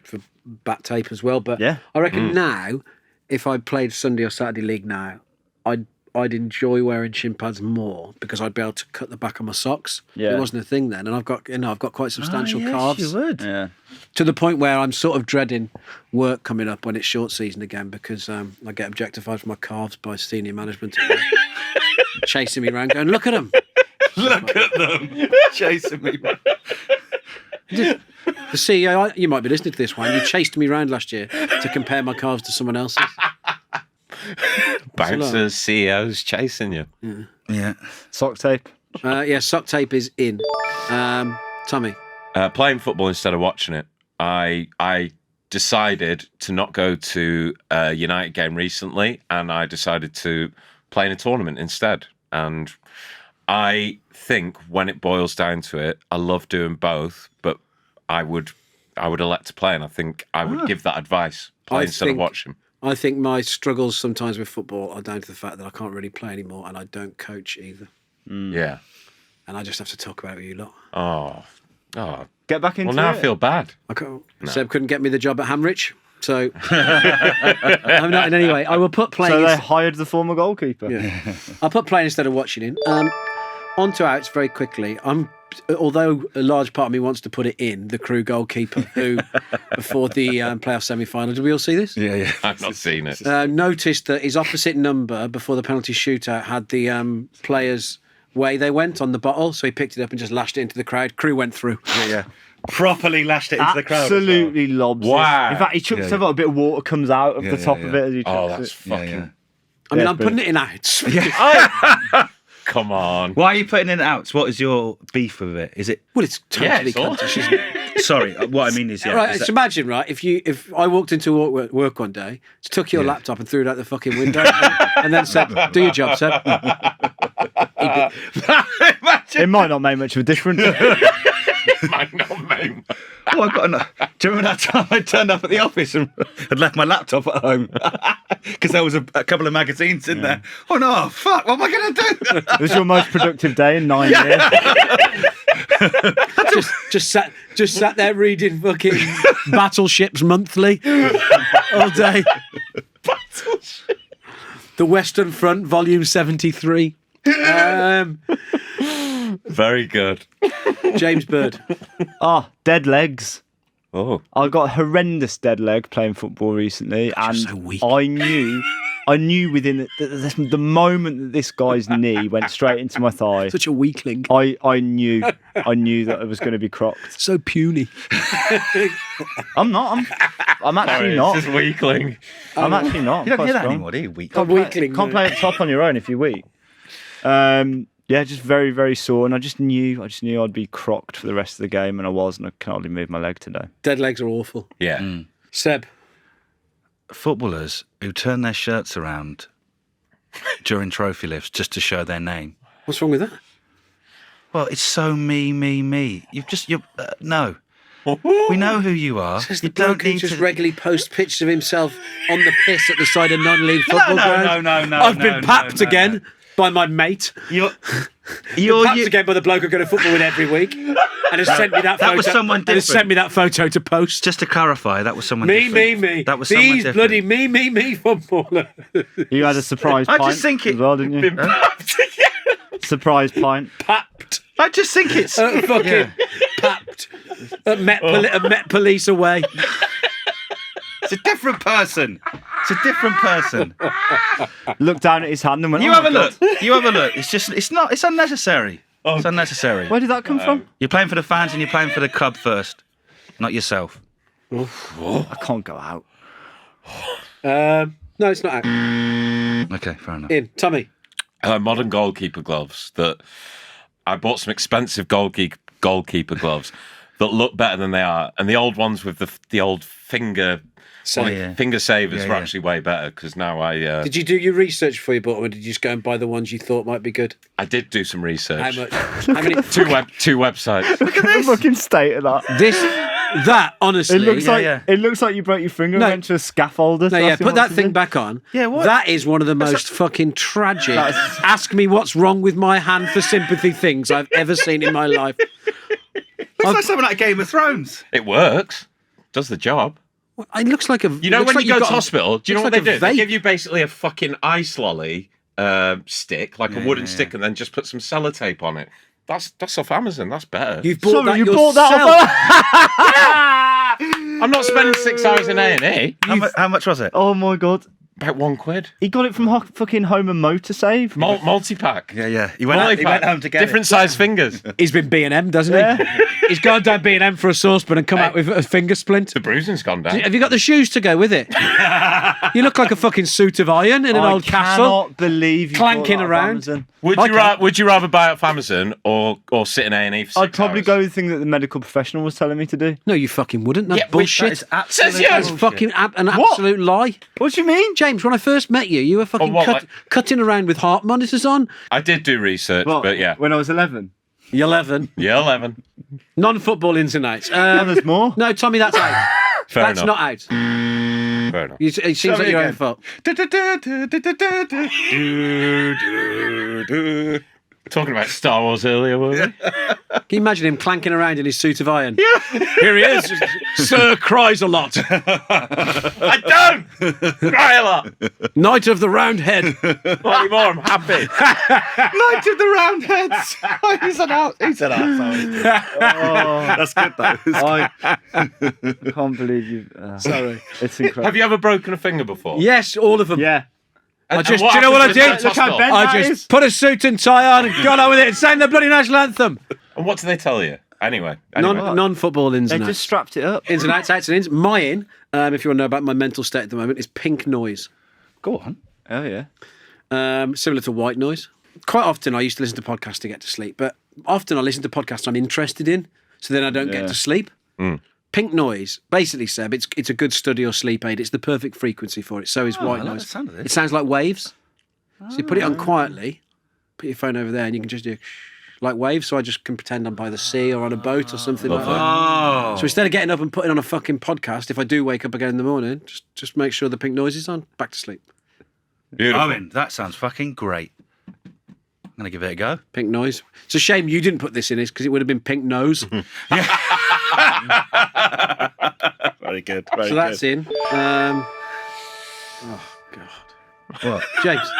bat tape as well. But Yeah. I reckon now, if I played Sunday or Saturday league now, I'd enjoy wearing shin pads more because I'd be able to cut the back of my socks. Yeah. It wasn't a thing then, and I've got quite substantial calves. You would. Yeah. To the point where I'm sort of dreading work coming up when it's short season again because I get objectified for my calves by senior management chasing me around going, look at them. Look at them chasing me. The CEO, you might be listening to this one, you chased me around last year to compare my calves to someone else's. Bouncers, CEOs chasing you. Yeah. Sock tape. Yeah, sock tape is in. Tommy. Playing football instead of watching it. I decided to not go to a United game recently, and I decided to play in a tournament instead. And I think when it boils down to it, I love doing both, but I would elect to play, and I think I would give that advice: play instead of watching. I think my struggles sometimes with football are down to the fact that I can't really play anymore, and I don't coach either. Yeah. And I just have to talk about it with you lot. Oh. Get back into Well, now it. I feel bad. Seb couldn't get me the job at Hamrich, so I'm not in any way. I will put playing. So they hired the former goalkeeper. Yeah. I'll put playing instead of watching in. On to outs very quickly. Although a large part of me wants to put it in, the Crew goalkeeper who, before the playoff semi-final, did we all see this? Yeah. I've not seen it. Noticed that his opposite number before the penalty shootout had the players' way they went on the bottle, so he picked it up and just lashed it into the crowd. Crew went through. Yeah. Properly lashed it into the crowd. Absolutely lobs Wow. it. In fact, he chucks it, a bit of water comes out of the top of it as he chucks Oh, that's it. fucking... I mean, Yeah, I'm putting it in outs. Come on. Why are you putting it out? What is your beef with it? Is it? Well, it's totally it's awful. cuntish, isn't it? Sorry, what I mean is, yeah. Right, is just that- imagine, right? If I walked into work one day, just took your laptop and threw it out the fucking window, and then said, "Do your job, Seb." It might not make much of a difference. Might not mean. Oh, I got enough. Do you remember that time I turned up at the office and had left my laptop at home because there was a couple of magazines in there? Oh no! Fuck! What am I going to do? It was your most productive day in 9 years. just sat there reading fucking Battleships Monthly all day. The Western Front, Volume 73. Very good. James Bird. Dead legs. Oh. I got a horrendous dead leg playing football recently, and so weak. I knew within the moment that this guy's knee went straight into my thigh. Such a weakling. I knew that it was going to be crocked. So puny. I'm not. I'm actually not. This is weakling. I'm actually not. You don't Quite hear that strong. anymore, do you? Weak. A weakling. Can't play at top on your own if you're weak. Yeah, just very, very sore, and I just knew I'd be crocked for the rest of the game, and I was, and I can hardly move my leg today. Dead legs are awful. Yeah. Seb. Footballers who turn their shirts around during trophy lifts just to show their name. What's wrong with that? Well, it's so me. No. We know who you are. Says You the bloke don't who need just to. regularly posts pictures of himself on the piss at the side of non-league football ground. No. I've been papped again by my mate. You're Papped again by the bloke I go to football with every week, and has sent me that photo. That was someone and has different. sent me that photo to post. Just to clarify, that was someone Me. different. That was someone These different. bloody me footballer. You had a surprise I pint just think it- as well, didn't you? Surprise pint. Papped. I just think it's Fucking papped. Met police away. It's a different person. It's a different person. Looked down at his hand and went, You "Oh have my a God." look. You have a look. It's unnecessary. It's unnecessary. Where did that come from? You're playing for the fans and you're playing for the club first, not yourself. I can't go out. No, it's not out. Okay, fair enough. In. Tommy. Modern goalkeeper gloves that I bought some expensive goalkeeper gloves that look better than they are, and the old ones with the old finger finger savers were actually way better because now I Did you do your research before you bought them, or did you just go and buy the ones you thought might be good? I did do some research. How much? How many? Two websites. Look at the fucking state of that. That honestly, It looks like you broke your finger and went to a scaffolder. No, yeah, put that thing back on. Yeah, what? That is one of the most fucking tragic. Ask me what's wrong with my hand for sympathy things I've ever seen in my life. It's like something like Game of Thrones. It works. Does the job. It looks like a. You know when you go to hospital, do you know what they do? They Vape. give you basically a fucking ice lolly stick, like a wooden stick, and then just put some sellotape on it. That's off Amazon. That's better. You've bought that you yourself. bought that I'm not spending 6 hours in A&E. How much was it? Oh my God. About £1. He got it from fucking Home and Motor Save. Multi-pack. Yeah. He went home to get Different size fingers. He's been B&M, doesn't he? He's gone down B&M for a saucepan and come out with a finger splint. The bruising's gone down. Have you got the shoes to go with it? You look like a fucking suit of iron in an old castle. I cannot believe you clanking bought that off around. Amazon. Would you rather buy it off Amazon or sit in A&E for 6 I'd probably hours? go with the thing that the medical professional was telling me to do. No, you fucking wouldn't. That's bullshit. Says you. That's fucking an absolute lie. What do you mean? James, when I first met you were fucking cutting around with heart monitors on. I did do research, but yeah. When I was 11. You're 11. Yeah, 11. Non-football ins and outs. There's more. No, Tommy, that's out. Fair That's enough. not out. Fair enough. It seems like your own fault. Talking about Star Wars earlier, were we? Can you imagine him clanking around in his suit of iron? Yeah. Here he is. Sir cries a lot. I don't! Cry a lot! Knight of the Round Head. Not anymore, I'm happy. Knight of the Round Heads. He's an arsehole. That's good though. I can't believe you. Sorry. It's incredible. Have you ever broken a finger before? Yes, all of them. Yeah. Do you what know what I happens did? when you go to hospital? bent I that just is. put a suit and tie on and got on with it and sang the bloody national anthem. And what do they tell you? Anyway. Non-football ins They and just outs. strapped it up. Ins and outs, outs and ins. My in, if you want to know about my mental state at the moment, is pink noise. Go on. Oh yeah. Similar to white noise. Quite often I used to listen to podcasts to get to sleep, but often I listen to podcasts I'm interested in, so then I don't get to sleep. Pink noise, basically, Seb, it's a good study or sleep aid. It's the perfect frequency for it. So is white I like noise. the sound of this. It sounds like waves. So you put it on quietly, put your phone over there, and you can just do like waves. So I just can pretend I'm by the sea or on a boat or something like that. Oh. So instead of getting up and putting on a fucking podcast, if I do wake up again in the morning, just make sure the pink noise is on. Back to sleep. Beautiful. Owen, that sounds fucking great. I'm going to give it a go. Pink noise. It's a shame you didn't put this in, because it would have been pink nose. Very good. So that's in. Oh God. What? James.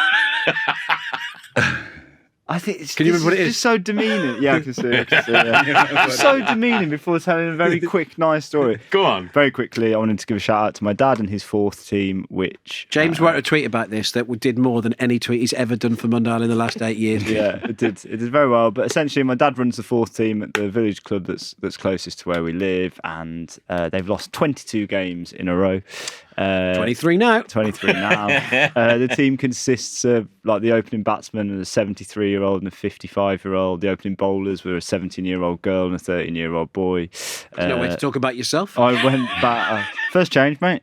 I think it's, Can you this remember what is it is? just so demeaning. Yeah, I can see it. Just so demeaning before telling a very quick, nice story. Go on. Very quickly, I wanted to give a shout out to my dad and his fourth team, which James wrote a tweet about this that did more than any tweet he's ever done for Mundial in the last 8 years. yeah, it did very well. But essentially, my dad runs the fourth team at the village club that's closest to where we live, and they've lost 22 games in a row. 23 now. 23 now. The team consists of like the opening batsman and a 73-year-old and a 55-year-old. The opening bowlers were a 17-year-old girl and a 13-year-old boy. There's no way to talk about yourself. I went back. First change, mate.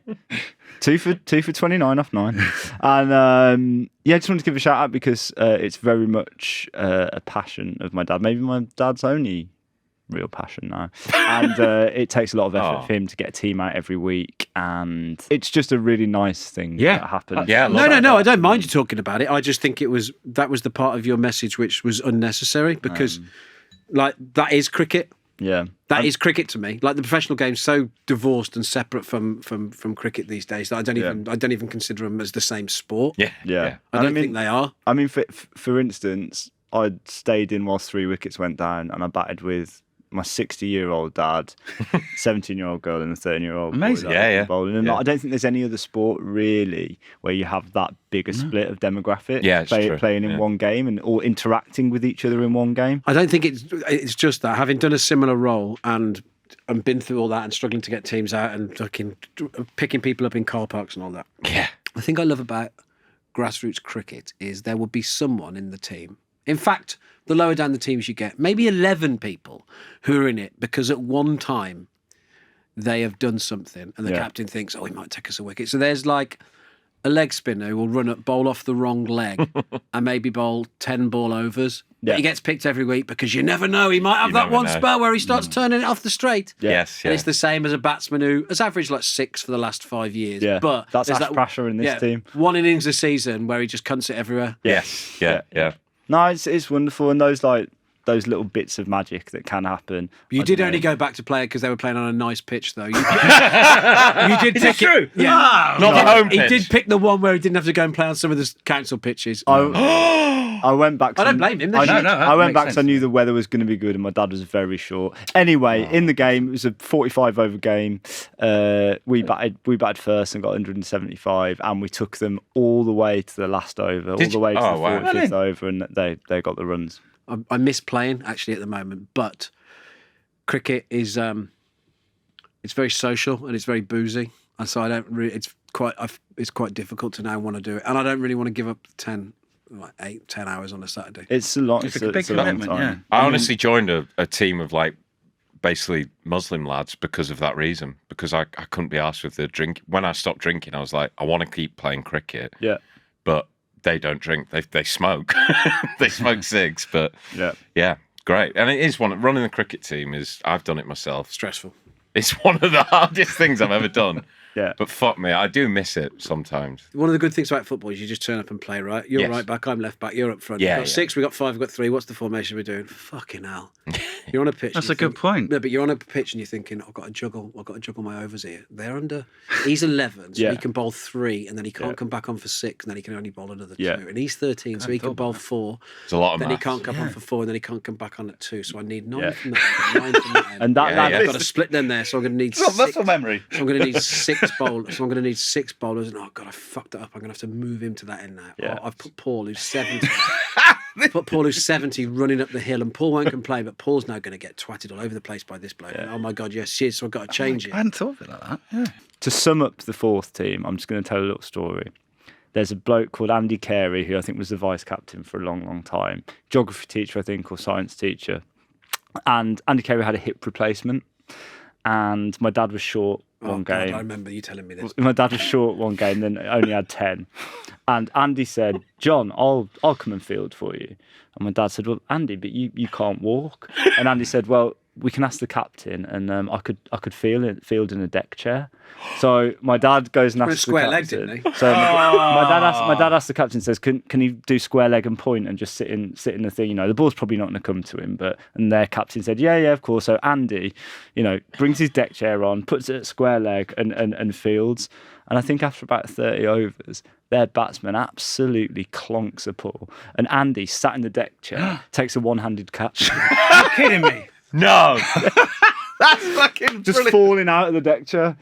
Two for 29 off 9. And yeah, I just wanted to give a shout out because it's very much a passion of my dad. Maybe my dad's only real passion now. And it takes a lot of effort for him to get a team out every week. And it's just a really nice thing that happens. No, I don't mind you talking about it. I just think that was the part of your message which was unnecessary because, like, that is cricket. Yeah. That is cricket to me. Like, the professional game's so divorced and separate from cricket these days that I don't even consider them as the same sport. Yeah. I don't think they are. I mean, for instance, I stayed in whilst 3 wickets went down, and I batted with my 60-year-old dad, 17-year-old girl, and a 13-year-old Amazing. boy bowling. And I don't think there's any other sport really where you have that big a split of demographic playing in one game and all interacting with each other in one game. I don't think it's just that. Having done a similar role and been through all that and struggling to get teams out and fucking picking people up in car parks and all that. Yeah. The thing I love about grassroots cricket is there will be someone in the team. In fact, the lower down the teams you get, maybe 11 people who are in it because at one time they have done something and the captain thinks, he might take us a wicket. So there's like a leg spinner who will run up, bowl off the wrong leg and maybe bowl 10 ball overs. But he gets picked every week because you never know. He might have that one spell where he starts turning it off the straight. Yes. And it's the same as a batsman who has averaged like 6 for the last 5 years. Yeah. But that's there's Ash Prasher in this team. One innings a season where he just cunts it everywhere. Yes. Yeah. No, it's wonderful, and those little bits of magic that can happen. You did only go back to play it because they were playing on a nice pitch, though. You did Is it true? Yeah, Not the home he pitch. did pick the one where he didn't have to go and play on some of the council pitches. I went back. I don't blame him. I went back because I knew the weather was going to be good, and my dad was very short. Anyway, in the game, it was a 45 over game. We batted first and got 175, and we took them all the way to the last over, all the way to the 45th over, and they got the runs. I miss playing actually at the moment, but cricket is it's very social and it's very boozy, and so I don't really. It's quite difficult to now want to do it, and I don't really want to give up 10 hours on a Saturday. It's a long. It's a big long commitment. time. I honestly joined a team of like basically Muslim lads because of that reason. Because I couldn't be asked with the drink. When I stopped drinking, I was like, I want to keep playing cricket. Yeah. But they don't drink. They smoke. They smoke cigs. But yeah, great. And it is running the cricket team is. I've done it myself. Stressful. It's one of the hardest things I've ever done. Yeah. But fuck me, I do miss it sometimes. One of the good things about football is you just turn up and play, right? You're right back, I'm left back, you're up front. Yeah, We've got 6, we've got 5, we've got 3. What's the formation we're doing? Fucking hell. You're on a pitch. That's a good point. No, but you're on a pitch and you're thinking, I've got to juggle my overs here. They're under. He's 11, so he can bowl 3, and then he can't come back on for 6, and then he can only bowl another 2. And he's 13, so he can bowl 4. It's a lot of Then maths. he can't come on for 4, and then he can't come back on at 2. So I need 9 from that, 9 from that end. And I've got to split them there, so I'm going to need 6. muscle memory. So I'm going to need 6 bowlers. So I'm going to need 6 bowlers, and oh god, I fucked it up. I'm going to have to move him to that end now. Yeah. I've put Paul, who's 70. Put Paul, who's 70, running up the hill, and Paul won't complain, but Paul's now going to get twatted all over the place by this bloke. And, oh my god, yes, she is. So I've got to change it. I hadn't thought of it like that. Yeah. To sum up the fourth team, I'm just going to tell a little story. There's a bloke called Andy Carey, who I think was the vice captain for a long, long time. Geography teacher, I think, or science teacher. And Andy Carey had a hip replacement. And my dad was short one God, game. I remember you telling me this. My dad was short one game, then only had 10. And Andy said, John, I'll come and field for you. And my dad said, well, Andy, but you can't walk. And Andy said, well, we can ask the captain, and I could field in a deck chair. So my dad goes and asks the square leg, captain. didn't he? So my dad asked the captain, says, can he do square leg and point and just sit in the thing? You know, the ball's probably not going to come to him, and their captain said, yeah, of course. So Andy, brings his deck chair on, puts it at square leg and fields. And I think after about 30 overs, their batsman absolutely clonks a pull. And Andy, sat in the deck chair, takes a one-handed catch. You're kidding me. No. That's fucking Just brilliant. falling out of the deck chair.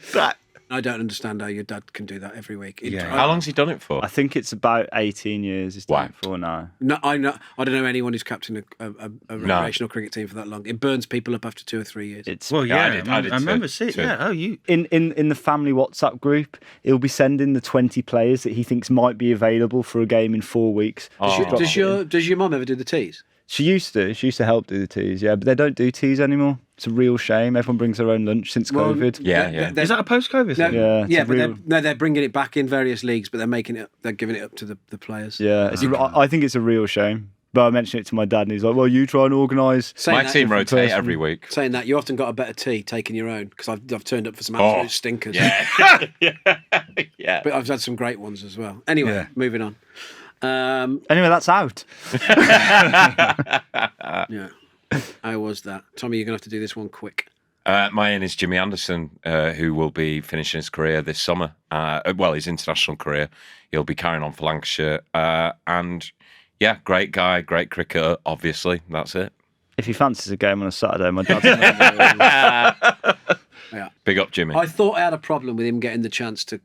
I don't understand how your dad can do that every week. How long's he done it for? I think it's about 18 years he's done it for now. No, I don't know anyone who's captained a recreational cricket team for that long. It burns people up after 2 or 3 years. It's Well, yeah, I did I remember too. seeing. Yeah, oh, you. in the family WhatsApp group, he'll be sending the 20 players that he thinks might be available for a game in 4 weeks. Does your mum ever do the teas? She used to help do the teas, yeah, but they don't do teas anymore. It's a real shame. Everyone brings their own lunch since COVID. Yeah. Is that a post-COVID thing? Yeah, it's a real- they're bringing it back in various leagues, but they're giving it up to the players. Yeah, I think it's a real shame. But I mentioned it to my dad, and he's like, "Well, you try and organise." My team rotate person. every week. Saying that, you often got a better tea taking your own, because I've turned up for some absolute stinkers. Yeah. Yeah. But I've had some great ones as well. Anyway, moving on. Anyway, that's out. Yeah. How was that? Tommy, you're going to have to do this one quick. My in is Jimmy Anderson, who will be finishing his career this summer. Well, his international career. He'll be carrying on for Lancashire. And yeah, great guy, great cricketer, obviously. That's it. If he fancies a game on a Saturday, my dad's Yeah. Big up, Jimmy. I thought I had a problem with him getting the chance to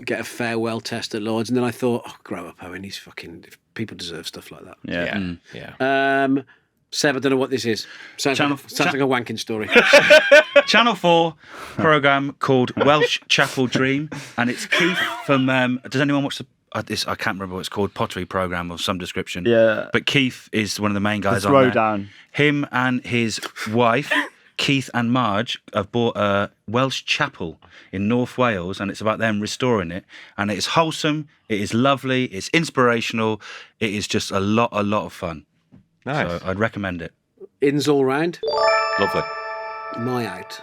get a farewell test at Lords, and then I thought, oh, grow up, Owen. He's fucking... People deserve stuff like that. Yeah. Seb, I don't know what this is. Sounds like a wanking story. Channel 4 programme called Welsh Chapel Dream, and it's Keith from. Does anyone watch this? I can't remember what it's called. Pottery programme of some description. Yeah. But Keith is one of the main guys The on there. throwdown. Him and his wife, Keith and Marge, have bought a Welsh chapel in North Wales, and it's about them restoring it. And it is wholesome. It is lovely. It's inspirational. It is just a lot of fun. Nice. So I'd recommend it. Ins all round. Lovely. My out.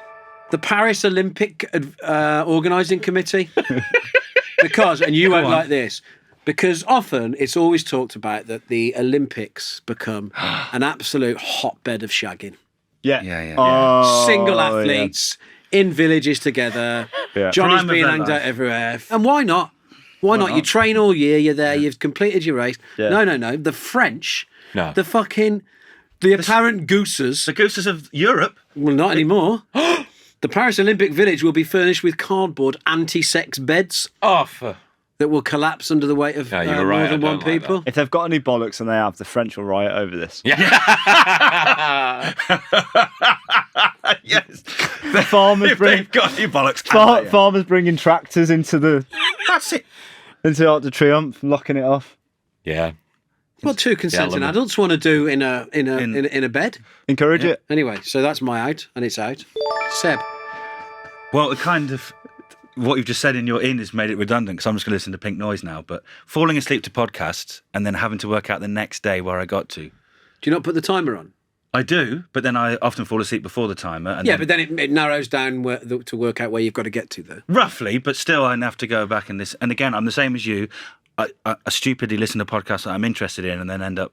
The Paris Olympic organising committee. Because, and you won't like this, because often it's always talked about that the Olympics become an absolute hotbed of shagging. Yeah. Oh, Single athletes in villages together. Yeah. Johnny's Prime of being their hanged life. out everywhere. And why not? Why not? You train all year, you're there, you've completed your race. Yeah. No. The French, No. the apparent gooses, The Gooses of Europe. well, not anymore. The Paris Olympic Village will be furnished with cardboard anti-sex beds Oh, for... that will collapse under the weight of No, you were more right, than I one don't like people. If they've got any bollocks, and they have, the French will riot over this. Yes. The farmers They've got any bollocks. farmers bringing tractors into That's it. the Arc de Triomphe, and locking it off. Yeah. What two consenting lemon. adults want to do in a bed? Encourage it. Anyway, so that's my out, and it's out. Seb, Well, it kind of what you've just said in your in has made it redundant because I'm just going to listen to Pink Noise now. But falling asleep to podcasts and then having to work out the next day where I got to. do you not put the timer on? I do, but then I often fall asleep before the timer. And Yeah, but then it narrows down to work out where you've got to get to, though. roughly, but still, I have to go back and listen. And again, I'm the same as you. I stupidly listen to podcasts that I'm interested in, and then end up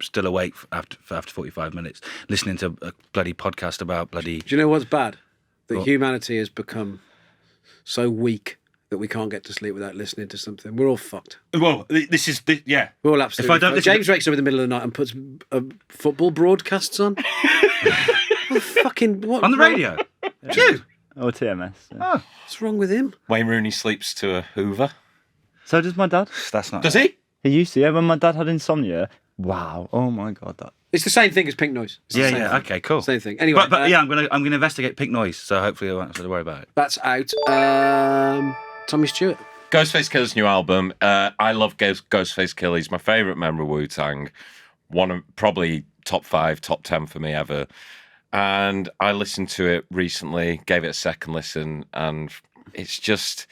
still awake after 45 minutes listening to a bloody podcast about bloody. Do you know what's bad? That What? humanity has become so weak that we can't get to sleep without listening to something. We're all fucked. Well, this is yeah. We're all absolutely. If I don't fucked. listen James wakes up in the middle of the night and puts football broadcasts on. What fucking what? On the radio. You. Or TMS. Yeah. What's wrong with him? Wayne Rooney sleeps to a Hoover. So does my dad. That's not. Does he? He used to, yeah. When my dad had insomnia, wow. Oh my God, that. It's the same thing as Pink Noise. It's the Yeah, same yeah. thing. Okay, cool. Same thing. Anyway, But yeah, I'm gonna investigate Pink Noise, so hopefully I won't have to worry about it. that's out. Tommy Stewart. Ghostface Killer's new album. I love Ghostface Killer. He's my favourite member of Wu-Tang. One of probably top 5, top 10 for me ever. And I listened to it recently, gave it a second listen, and it's just...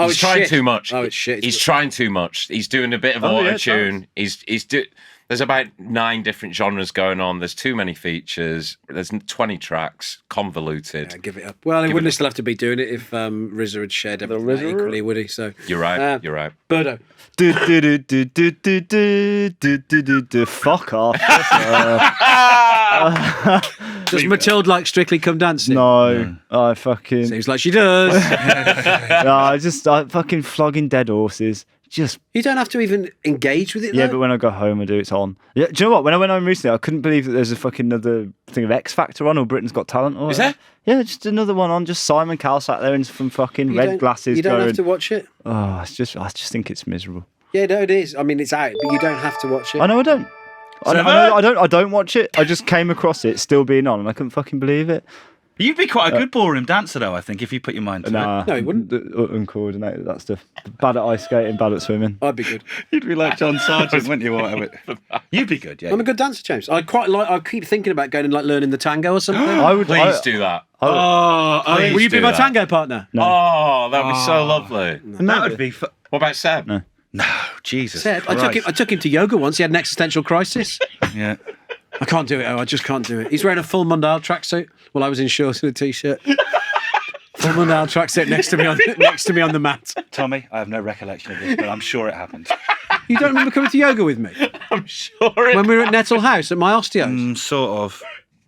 Oh, He's it's trying shit. too much. Oh, it's shit. He's trying too much. He's doing a bit of Oh, yeah, auto-tune. There's about 9 different genres going on. There's too many features. There's 20 tracks, convoluted. Yeah, give it up. Well, he wouldn't still have to be doing it if RZA had shared everything RZA? equally, would he? So You're right. You're right. Birdo. Fuck off. Does Matilda like Strictly Come Dancing? No, I fucking. Seems like she does. No, I fucking flogging dead horses. Just You don't have to even engage with it, yeah, though. but when I go home, I do. It's on. Yeah, do you know what? When I went home recently, I couldn't believe that there's a fucking another thing of X Factor on, or Britain's Got Talent. Or Is there? Yeah, just another one on. Just Simon Cowell sat there in some fucking You red don't- glasses. You don't going, have to watch it. Oh, it's just. I just think it's miserable. Yeah, no, it is. I mean, it's out, but you don't have to watch it. I know I don't. I don't watch it. I just came across it still being on, and I couldn't fucking believe it. You'd be quite a good ballroom dancer, though. I think if you put your mind to Nah, No, he wouldn't. Uncoordinated, that stuff. Bad at ice skating, bad at swimming. I'd be good. it. You'd be like John Sargent, wouldn't you? You'd be good, yeah. I'm a good dancer, James. I quite like. I keep thinking about going and like learning the tango or something. I would. Please do that. Oh, Will you be do my that. tango partner? Oh, that'd be so lovely. that would be. What about Seb? No. No, Jesus. Seb, I Christ. took him to yoga once. He had an existential crisis. Yeah. I can't do it. I just can't do it. He's wearing a full Mundial tracksuit while I was in shorts and a t-shirt. Full Mundial tracksuit next to me on the mat. Tommy, I have no recollection of this, but I'm sure it happened. You don't remember coming to yoga with me I'm sure it. when we were at Nettle House at my osteos? Sort of.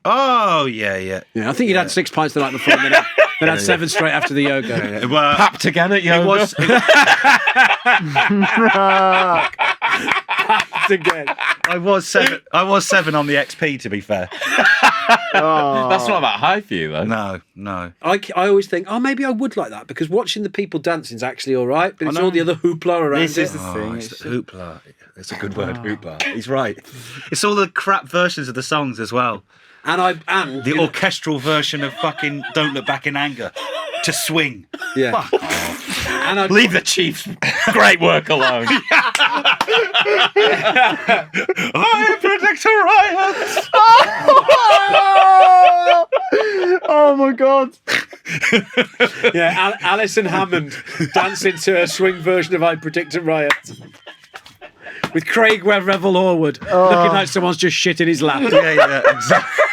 Oh, yeah. Yeah, I think you'd had 6 pints the night before, and then had 7 straight after the yoga. Well, Papped again at yoga. it was. Again. I was 7. I was 7 on the XP. To be fair. That's not that high for you, though. No. I always think, maybe I would like that because watching the people dancing is actually all right, but it's all the other hoopla around This is it. the thing. It's the hoopla. It's a good word, hoopla. He's right. It's all the crap versions of the songs as well. And The orchestral version of fucking "Don't Look Back in Anger" to swing. yeah. Fuck off. And I'd, Leave the Chiefs' great work alone. I predict a riot. Oh my God. yeah, Alison Hammond dancing to a swing version of "I Predict a Riot." With Craig Revel Horwood looking like someone's just shit in his lap. Yeah, exactly.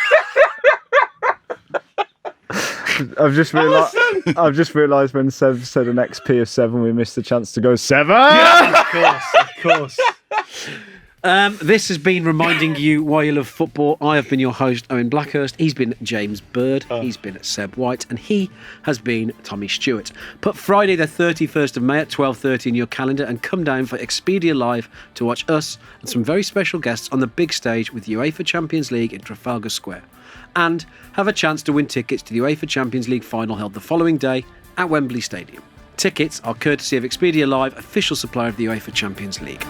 I've just realised when Seb said an XP of 7, we missed the chance to go 7. Of course. This has been reminding you why you love football. I have been your host, Owen Blackhurst. He's been James Bird. He's been Seb White. And he has been Tommy Stewart. Put Friday the 31st of May at 12:30 in your calendar and come down for Expedia Live to watch us and some very special guests on the big stage with UEFA Champions League in Trafalgar Square. And have a chance to win tickets to the UEFA Champions League final held the following day at Wembley Stadium. Tickets are courtesy of Expedia Live, official supplier of the UEFA Champions League.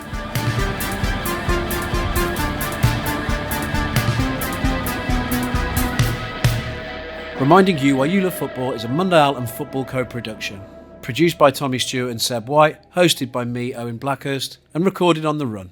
Reminding You Why You Love Football is a Mundial and Football co-production. Produced by Tommy Stewart and Seb White, hosted by me, Owen Blackhurst, and recorded on the run.